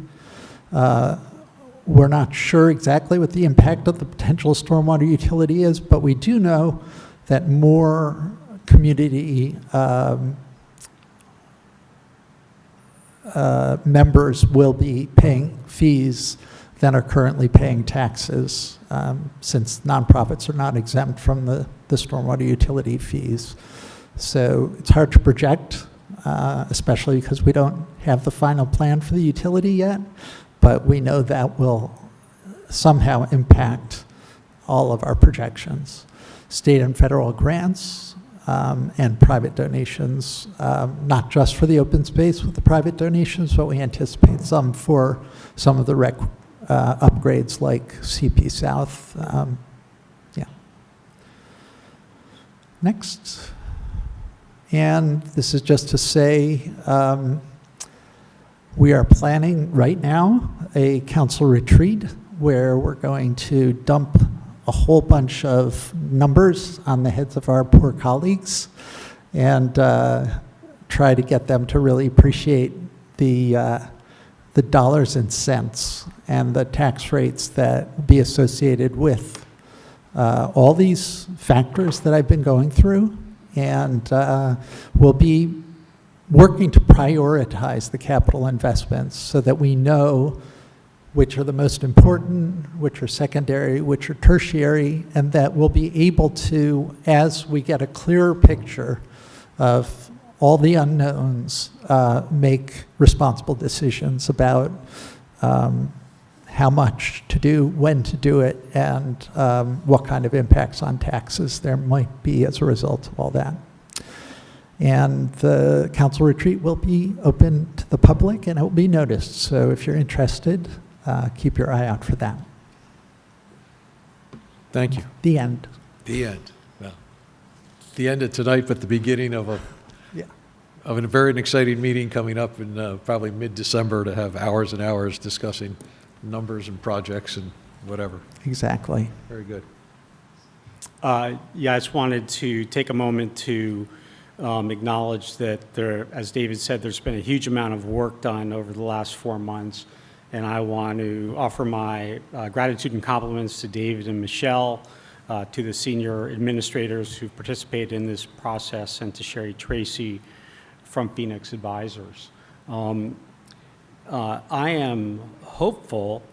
We're not sure exactly what the impact of the potential stormwater utility is, but we do know that more community members will be paying fees than are currently paying taxes, since nonprofits are not exempt from the stormwater utility fees. So it's hard to project, especially because we don't have the final plan for the utility yet, but we know that will somehow impact all of our projections. State and federal grants and private donations, not just for the open space with the private donations, but we anticipate some for some of the rec upgrades like CP South. Yeah. Next. And this is just to say, we are planning right now a council retreat where we're going to dump a whole bunch of numbers on the heads of our poor colleagues and try to get them to really appreciate the dollars and cents and the tax rates that be associated with all these factors that I've been going through, and we'll be working to prioritize the capital investments so that we know which are the most important, which are secondary, which are tertiary, and that we'll be able to, as we get a clearer picture of all the unknowns, make responsible decisions about how much to do, when to do it, and what kind of impacts on taxes there might be as a result of all that. And the council retreat will be open to the public, and it will be noticed. So if you're interested, keep your eye out for that. Thank you. The end. The end. Well, the end of tonight, but the beginning of a Yeah. very exciting meeting coming up in probably mid-December to have hours and hours discussing numbers and projects and whatever. Exactly. Very good. Yeah, I just wanted to take a moment to acknowledge that there, as David said, there's been a huge amount of work done over the last 4 months, and I want to offer my gratitude and compliments to David and Michelle, to the senior administrators who participated in this process, and to Sherry Tracy from Phoenix Advisors. I am hopeful,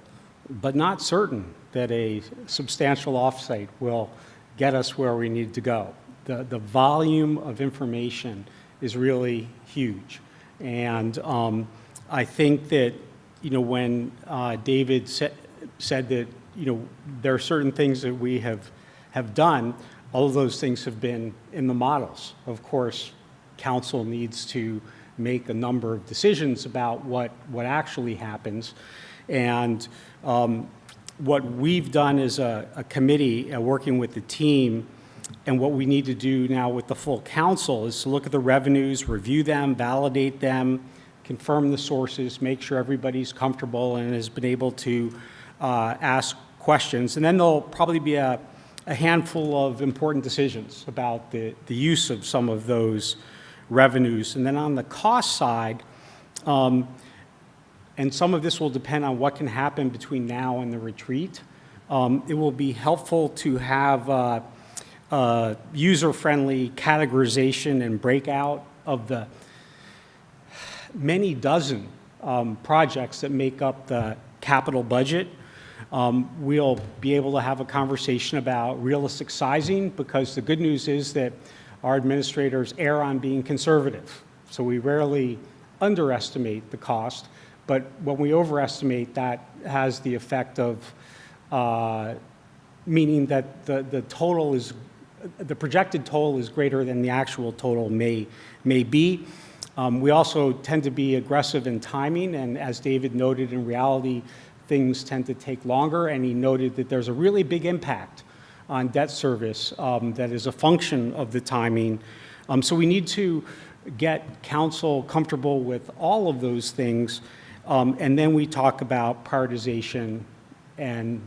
but not certain, that a substantial offsite will get us where we need to go. The volume of information is really huge. And I think that, when David said that, there are certain things that we have done, all of those things have been in the models. Of course, council needs to make a number of decisions about what actually happens. And what we've done as a committee, working with the team, and what we need to do now with the full council is to look at the revenues, review them, validate them, confirm the sources, make sure everybody's comfortable and has been able to ask questions. And then there'll probably be a handful of important decisions about the use of some of those revenues. And then on the cost side, and some of this will depend on what can happen between now and the retreat, it will be helpful to have user-friendly categorization and breakout of the many dozen projects that make up the capital budget. We'll be able to have a conversation about realistic sizing, because the good news is that our administrators err on being conservative. So we rarely underestimate the cost, but when we overestimate, that has the effect of meaning that the total is, the projected total is greater than the actual total may be. We also tend to be aggressive in timing, and as David noted, in reality, things tend to take longer, and he noted that there's a really big impact on debt service that is a function of the timing. So we need to get council comfortable with all of those things, and then we talk about prioritization and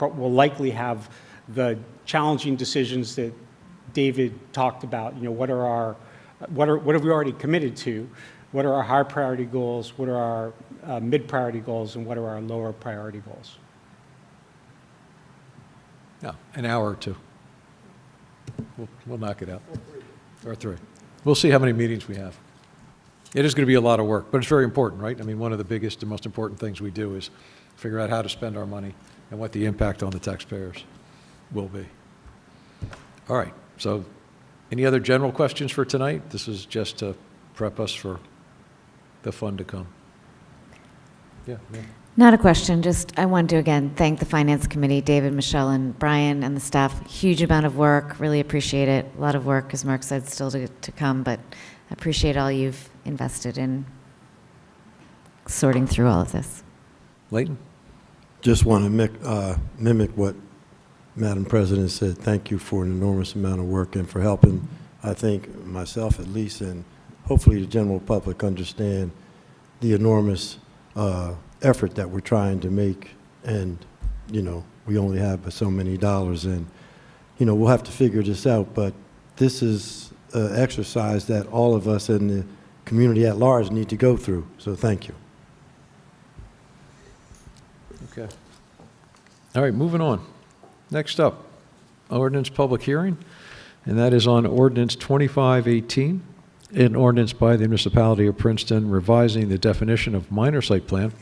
we'll likely have the challenging decisions that David talked about. What have we already committed to? What are our high priority goals? What are our mid priority goals? And what are our lower priority goals? Yeah, an hour or two. We'll knock it out. Or three. We'll see how many meetings we have. It is going to be a lot of work, but it's very important, right? I mean, one of the biggest and most important things we do is figure out how to spend our money and what the impact on the taxpayers will be. All right, so any other general questions for tonight? This is just to prep us for the fun to come. Yeah, ma'am. Not a question, just I want to again thank the Finance Committee, David, Michelle, and Brian, and the staff. Huge amount of work, really appreciate it. A lot of work, as Mark said, still to come, but I appreciate all you've invested in sorting through all of this. Leighton? Just want to mimic what Madam President said. Thank you for an enormous amount of work and for helping, I think, myself at least, and hopefully the general public understand the enormous effort that we're trying to make. And, we only have so many dollars, and, we'll have to figure this out, but this is an exercise that all of us in the community at large need to go through. So thank you. Okay. All right, moving on. Next up, ordinance public hearing, and that is on ordinance 2518, an ordinance by the municipality of Princeton revising the definition of minor site plan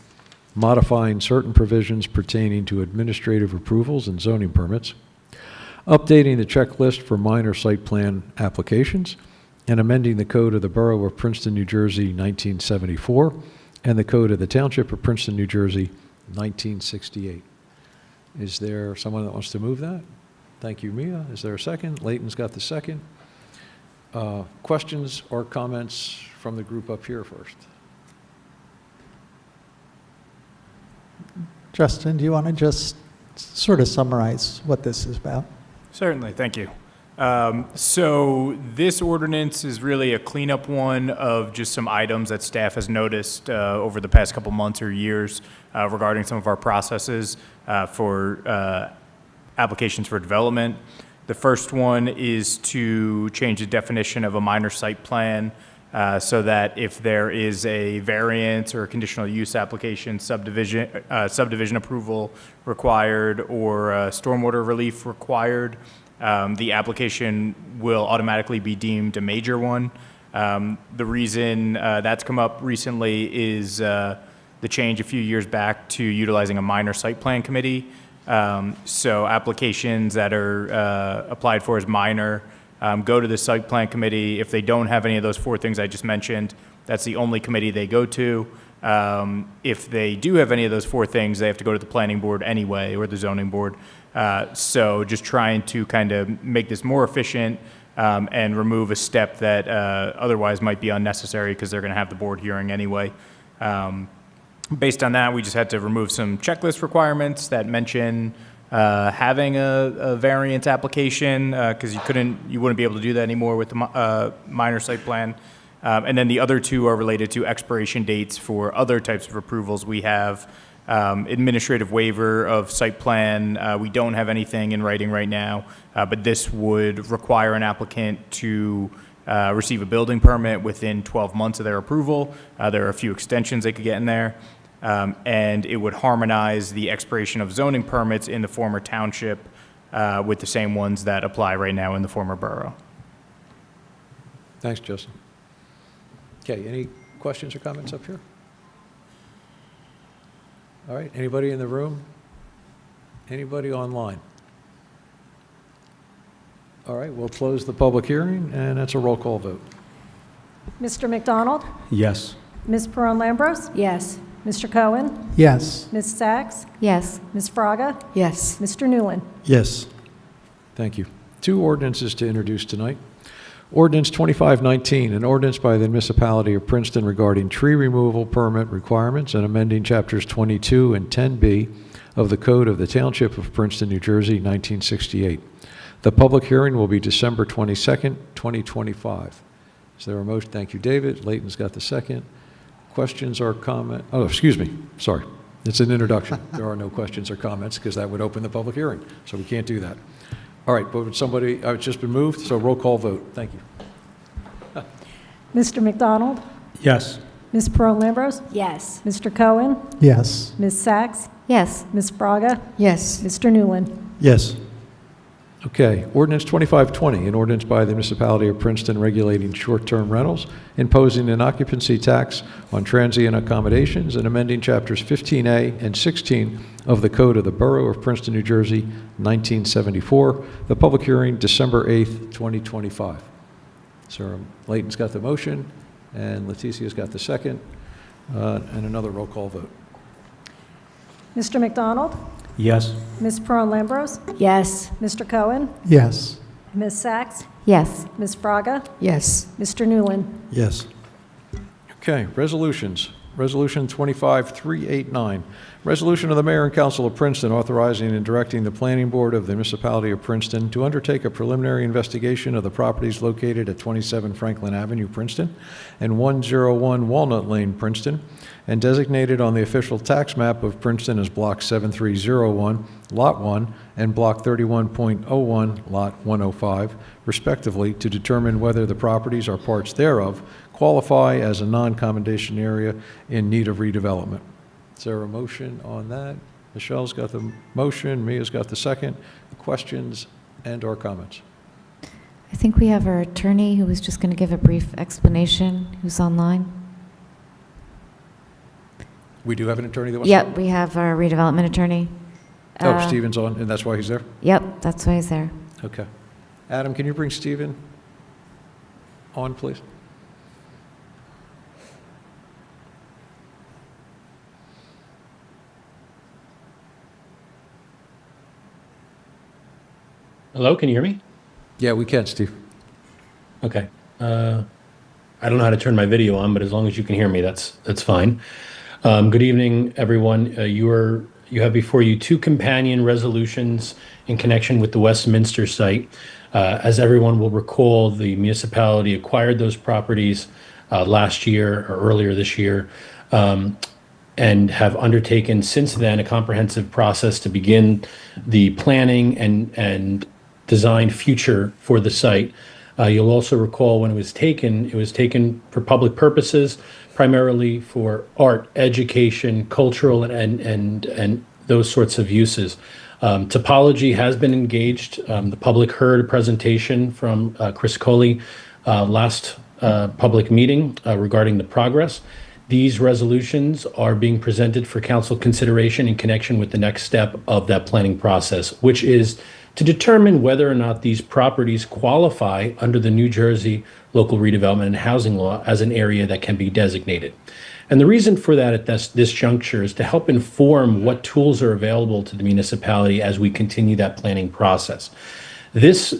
modifying certain provisions pertaining to administrative approvals and zoning permits, updating the checklist for minor site plan applications, and amending the Code of the Borough of Princeton, New Jersey, 1974, and the Code of the Township of Princeton, New Jersey, 1968. Is there someone that wants to move that? Thank you, Mia. Is there a second? Leighton's got the second. Questions or comments from the group up here first? Justin, do you want to just sort of summarize what this is about? Certainly, thank you. So this ordinance is really a cleanup one of just some items that staff has noticed over the past couple months or years regarding some of our processes for applications for development. The first one is to change the definition of a minor site plan so that if there is a variance or a conditional use application, subdivision approval required, or stormwater relief required, the application will automatically be deemed a major one. The reason that's come up recently is the change a few years back to utilizing a minor site plan committee. So applications that are applied for as minor go to the site plan committee. If they don't have any of those four things I just mentioned, that's the only committee they go to. If they do have any of those four things, they have to go to the planning board anyway, or the zoning board. So just trying to kind of make this more efficient and remove a step that otherwise might be unnecessary because they're going to have the board hearing anyway. Based on that, we just had to remove some checklist requirements that mention having a variance application because you wouldn't be able to do that anymore with the minor site plan. And then the other two are related to expiration dates for other types of approvals. We have administrative waiver of site plan. We don't have anything in writing right now, but this would require an applicant to receive a building permit within 12 months of their approval. There are a few extensions they could get in there. And it would harmonize the expiration of zoning permits in the former township with the same ones that apply right now in the former borough. Thanks, Justin. Okay, any questions or comments up here? All right, anybody in the room? Anybody online? All right, we'll close the public hearing, and that's a roll call vote. Mr. McDonald? Yes. Ms. Peron-Lambros? Yes. Mr. Cohen? Yes. Ms. Sachs? Yes. Ms. Fraga? Yes. Mr. Newland? Yes. Thank you. Two ordinances to introduce tonight. Ordinance 2519, an ordinance by the municipality of Princeton regarding tree removal permit requirements and amending chapters 22 and 10B of the Code of the Township of Princeton, New Jersey, 1968. The public hearing will be December 22nd, 2025. Is there a motion? Thank you, David. Leighton's got the second. Questions or comment? Oh, excuse me. Sorry. It's an introduction. There are no questions or comments because that would open the public hearing. So we can't do that. All right, but would somebody, it's just been moved, so roll call vote. Thank you. Mr. McDonald? Yes. Ms. Peron-Lambros? Yes. Mr. Cohen? Yes. Ms. Sachs? Yes. Ms. Fraga? Yes. Mr. Newland? Yes. Okay, ordinance 2520, an ordinance by the municipality of Princeton regulating short-term rentals, imposing an occupancy tax on transient accommodations, and amending chapters 15A and 16 of the Code of the Borough of Princeton, New Jersey, 1974. The public hearing, December 8th, 2025. So Leighton's got the motion, and Leticia's got the second, and another roll call vote. Mr. McDonald? Yes. Ms. Peron-Lambros? Yes. Mr. Cohen? Yes. Ms. Sachs? Yes. Ms. Fraga? Yes. Mr. Newland? Yes. Okay, resolutions. Resolution 25389, resolution of the Mayor and Council of Princeton authorizing and directing the Planning Board of the Municipality of Princeton to undertake a preliminary investigation of the properties located at 27 Franklin Avenue, Princeton, and 101 Walnut Lane, Princeton, and designated on the official tax map of Princeton as Block 7301, Lot 1, and Block 31.01, Lot 105, respectively, to determine whether the properties or parts thereof qualify as a non-commendation area in need of redevelopment. Is there a motion on that? Michelle's got the motion, Mia's got the second. Questions and or comments? I think we have our attorney who was just going to give a brief explanation, who's online. We do have an attorney that wants to? Yep, we have our redevelopment attorney. Oh, Stephen's on, and that's why he's there? Yep, that's why he's there. Okay. Adam, can you bring Stephen on, please? Hello, can you hear me? Yeah, we can, Steve. Okay. I don't know how to turn my video on, but as long as you can hear me, that's fine. Good evening, everyone. You have before you two companion resolutions in connection with the Westminster site. As everyone will recall, the municipality acquired those properties last year or earlier this year, and have undertaken since then a comprehensive process to begin the planning and design future for the site. You'll also recall when it was taken for public purposes, primarily for art, education, cultural, and those sorts of uses. Topology has been engaged. The public heard a presentation from Chris Coley last public meeting regarding the progress. These resolutions are being presented for council consideration in connection with the next step of that planning process, which is to determine whether or not these properties qualify under the New Jersey Local Redevelopment and Housing Law as an area that can be designated. And the reason for that at this juncture is to help inform what tools are available to the municipality as we continue that planning process. This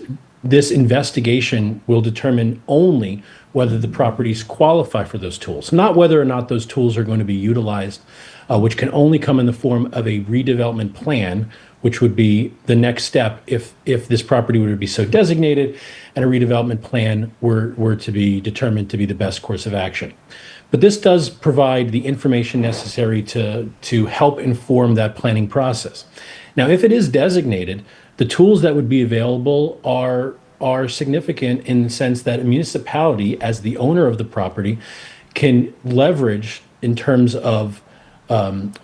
investigation will determine only whether the properties qualify for those tools, not whether or not those tools are going to be utilized, which can only come in the form of a redevelopment plan, which would be the next step if this property were to be so designated and a redevelopment plan were to be determined to be the best course of action. But this does provide the information necessary to help inform that planning process. Now, if it is designated, the tools that would be available are significant in the sense that a municipality, as the owner of the property, can leverage in terms of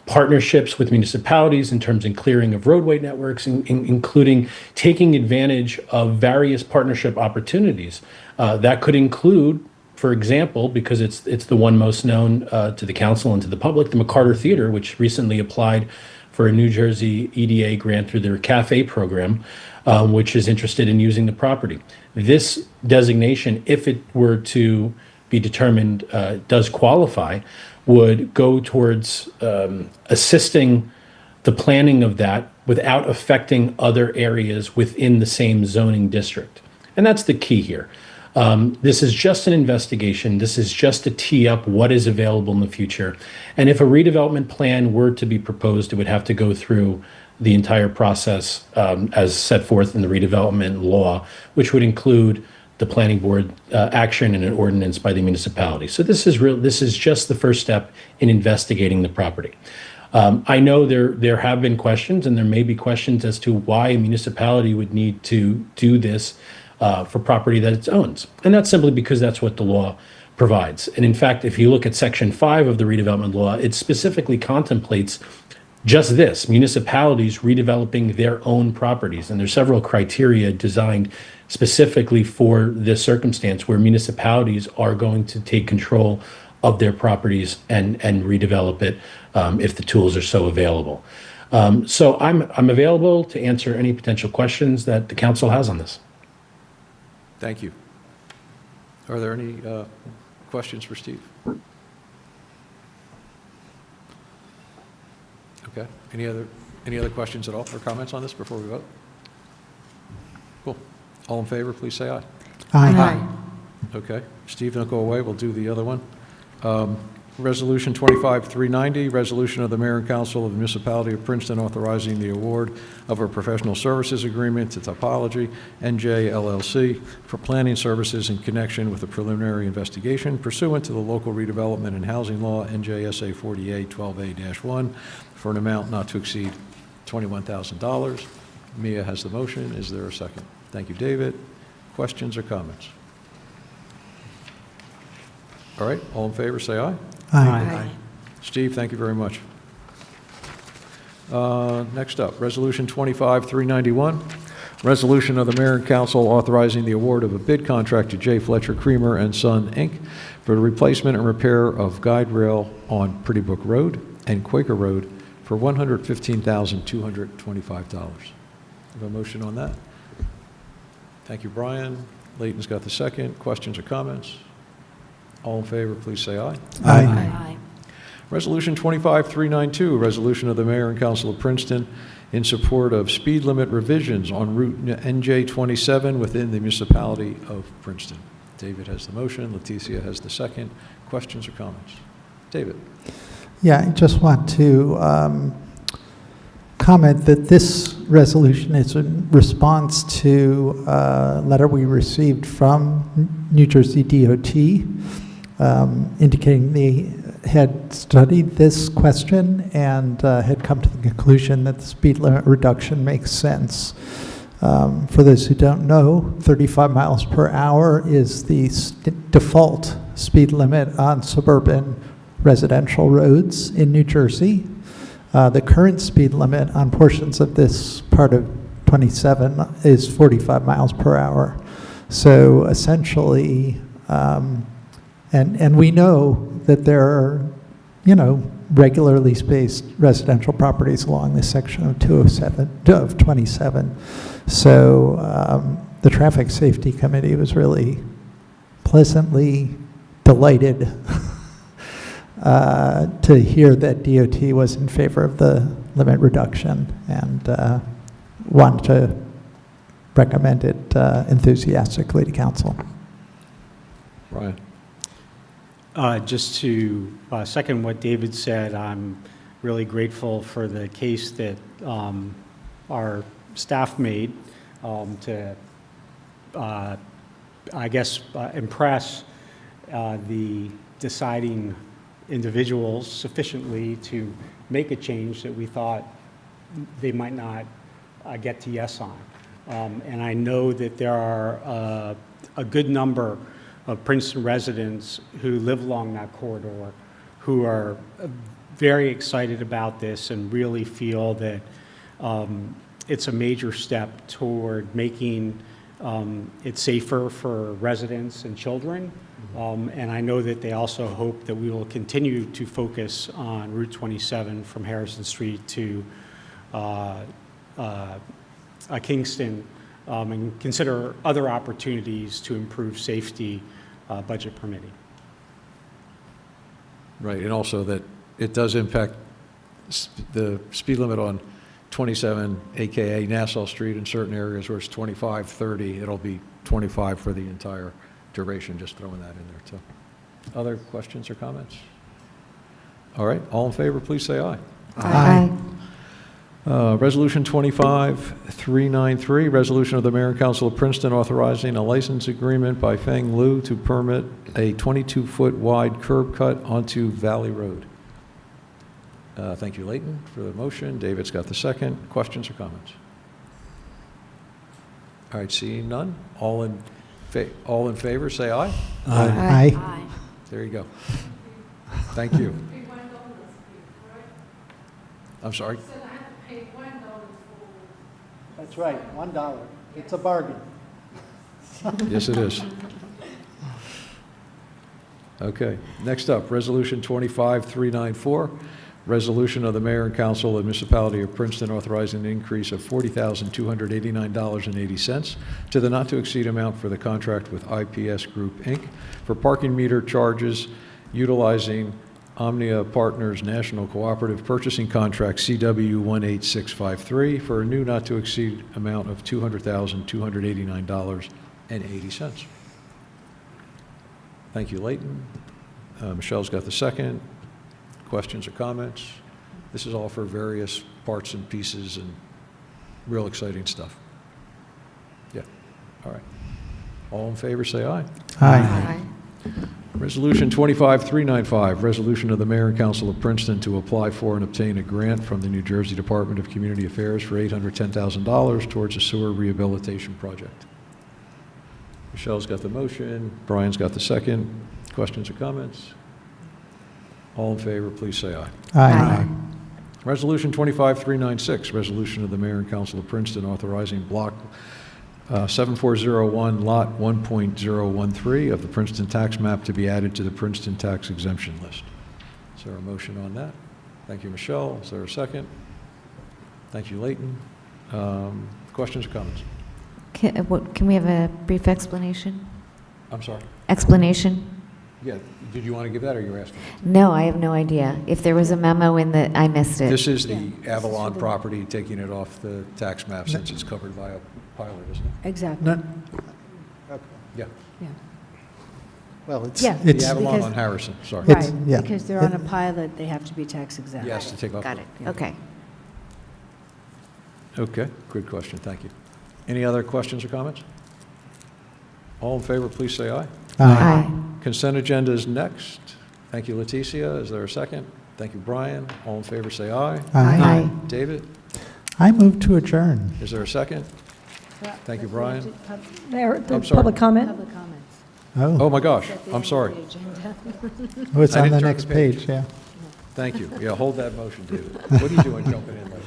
partnerships with municipalities, in terms of clearing of roadway networks, including taking advantage of various partnership opportunities. That could include, for example, because it's the one most known to the council and to the public, the McCarter Theater, which recently applied for a New Jersey EDA grant through their CAFE program, which is interested in using the property. This designation, if it were to be determined does qualify, would go towards assisting the planning of that without affecting other areas within the same zoning district. And that's the key here. This is just an investigation. This is just to tee up what is available in the future. And if a redevelopment plan were to be proposed, it would have to go through the entire process as set forth in the redevelopment law, which would include the planning board action and an ordinance by the municipality. So this is just the first step in investigating the property. I know there have been questions, and there may be questions as to why a municipality would need to do this for property that it owns. And that's simply because that's what the law provides. And in fact, if you look at Section 5 of the redevelopment law, it specifically contemplates just this, municipalities redeveloping their own properties. And there's several criteria designed specifically for this circumstance where municipalities are going to take control of their properties and redevelop it if the tools are so available. So I'm available to answer any potential questions that the council has on this. Thank you. Are there any questions for Steve? Okay. Any other questions at all or comments on this before we vote? Cool. All in favor, please say aye. Aye. Okay. Steve, don't go away. We'll do the other one. Resolution 25-390, resolution of the Mayor and Council of the Municipality of Princeton authorizing the award of a professional services agreement to Topology, NJ LLC, for planning services in connection with a preliminary investigation pursuant to the Local Redevelopment and Housing Law, NJSA 48-12A-1, for an amount not to exceed $21,000. Mia has the motion. Is there a second? Thank you, David. Questions or comments? All right, all in favor, say aye. Aye. Steve, thank you very much. Next up, Resolution 25-391, resolution of the Mayor and Council authorizing the award of a bid contract to J. Fletcher Creamer and Son, Inc. for the replacement and repair of guide rail on Pretty Brook Road, and Quaker Road for $115,225. Have a motion on that? Thank you, Brian. Layton's got the second. Questions or comments? All in favor, please say aye. Aye. Resolution 25392, a resolution of the Mayor and Council of Princeton in support of speed limit revisions on Route NJ 27 within the municipality of Princeton. David has the motion. Leticia has the second. Questions or comments? David. Yeah, I just want to comment that this resolution is in response to a letter we received from New Jersey DOT indicating they had studied this question and had come to the conclusion that the speed limit reduction makes sense. For those who don't know, 35 miles per hour is the default speed limit on suburban residential roads in New Jersey. The current speed limit on portions of this part of 27 is 45 miles per hour. So essentially, and we know that there are, regularly spaced residential properties along this section of 27. So the Traffic Safety Committee was really pleasantly delighted to hear that DOT was in favor of the limit reduction and wanted to recommend it enthusiastically to council. Brian. Just to second what David said, I'm really grateful for the case that our staff made to, impress the deciding individuals sufficiently to make a change that we thought they might not get to yes on. And I know that there are a good number of Princeton residents who live along that corridor who are very excited about this and really feel that it's a major step toward making it safer for residents and children. And I know that they also hope that we will continue to focus on Route 27 from Harrison Street to Kingston and consider other opportunities to improve safety, budget permitting. Right, and also that it does impact the speed limit on 27, AKA Nassau Street, in certain areas where it's 25, 30, it'll be 25 for the entire duration, just throwing that in there too. Other questions or comments? All right, all in favor, please say aye. Aye. Resolution 25393, resolution of the Mayor and Council of Princeton authorizing a license agreement by Feng Lu to permit a 22-foot wide curb cut onto Valley Road. Thank you, Layton, for the motion. David's got the second. Questions or comments? All right, seeing none. All in favor, say aye. Aye. Aye. There you go. Thank you. I'm sorry. That's right, $1. It's a bargain. Yes, it is. Okay, next up, Resolution 25394, resolution of the Mayor and Council of the Municipality of Princeton authorizing an increase of $40,289.80 to the not-to-exceed amount for the contract with IPS Group, Inc. for parking meter charges utilizing Omnia Partners National Cooperative Purchasing Contract CW 18653 for a new not-to-exceed amount of $200,289.80. Thank you, Layton. Michelle's got the second. Questions or comments? This is all for various parts and pieces and real exciting stuff. Yeah, all right. All in favor, say aye. Aye. Resolution 25395, resolution of the Mayor and Council of Princeton to apply for and obtain a grant from the New Jersey Department of Community Affairs for $810,000 towards a sewer rehabilitation project. Michelle's got the motion. Brian's got the second. Questions or comments? All in favor, please say aye. Aye. Resolution 25396, resolution of the Mayor and Council of Princeton authorizing block 7401, lot 1.013 of the Princeton tax map to be added to the Princeton tax exemption list. Is there a motion on that? Thank you, Michelle. Is there a second? Thank you, Leighton. Questions or comments? Can we have a brief explanation? I'm sorry. Explanation? Yeah, did you want to give that, or you asking? No, I have no idea. If there was a memo in the, I missed it. This is the Avalon property, taking it off the tax map since it's covered by a pilot, isn't it? Exactly. No, Yeah. Yeah. well, it's, Yeah. The it's, Avalon on Harrison, sorry. It's- Right, yeah. because they're on a pilot, they have to be tax exempt. Yes, to take off. Got it. Okay. Okay, good question, thank you. Any other questions or comments? All in favor, please say aye. Aye. Consent agenda is next. Thank you, Leticia. Is there a second? Thank you, Brian. All in favor, say aye. Aye. David, I move to adjourn. is there a second? Thank you, Brian. There, the I'm sorry. public comment? Oh, my gosh, I'm sorry. Oh, it's I on didn't the turn next the page. page, yeah. Thank you. Yeah, hold that motion, David. What are you doing jumping in like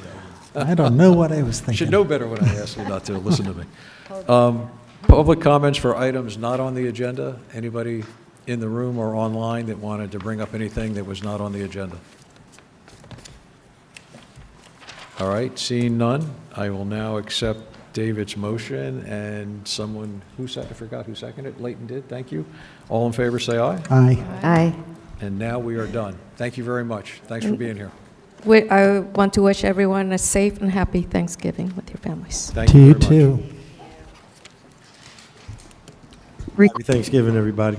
that? I don't know what I was thinking. Should know better when I ask you not to listen to me. Public comments for items not on the agenda? Anybody in the room or online that wanted to bring up anything that was not on the agenda? All right, seeing none, I will now accept David's motion, and someone, I forgot who seconded it? Leighton did, thank you. All in favor, say aye. Aye. Aye. And now we are done. Thank you very much. Thanks for being here. I want to wish everyone a safe and happy Thanksgiving with your families. Thank To you you very much. too. Happy Thanksgiving, everybody.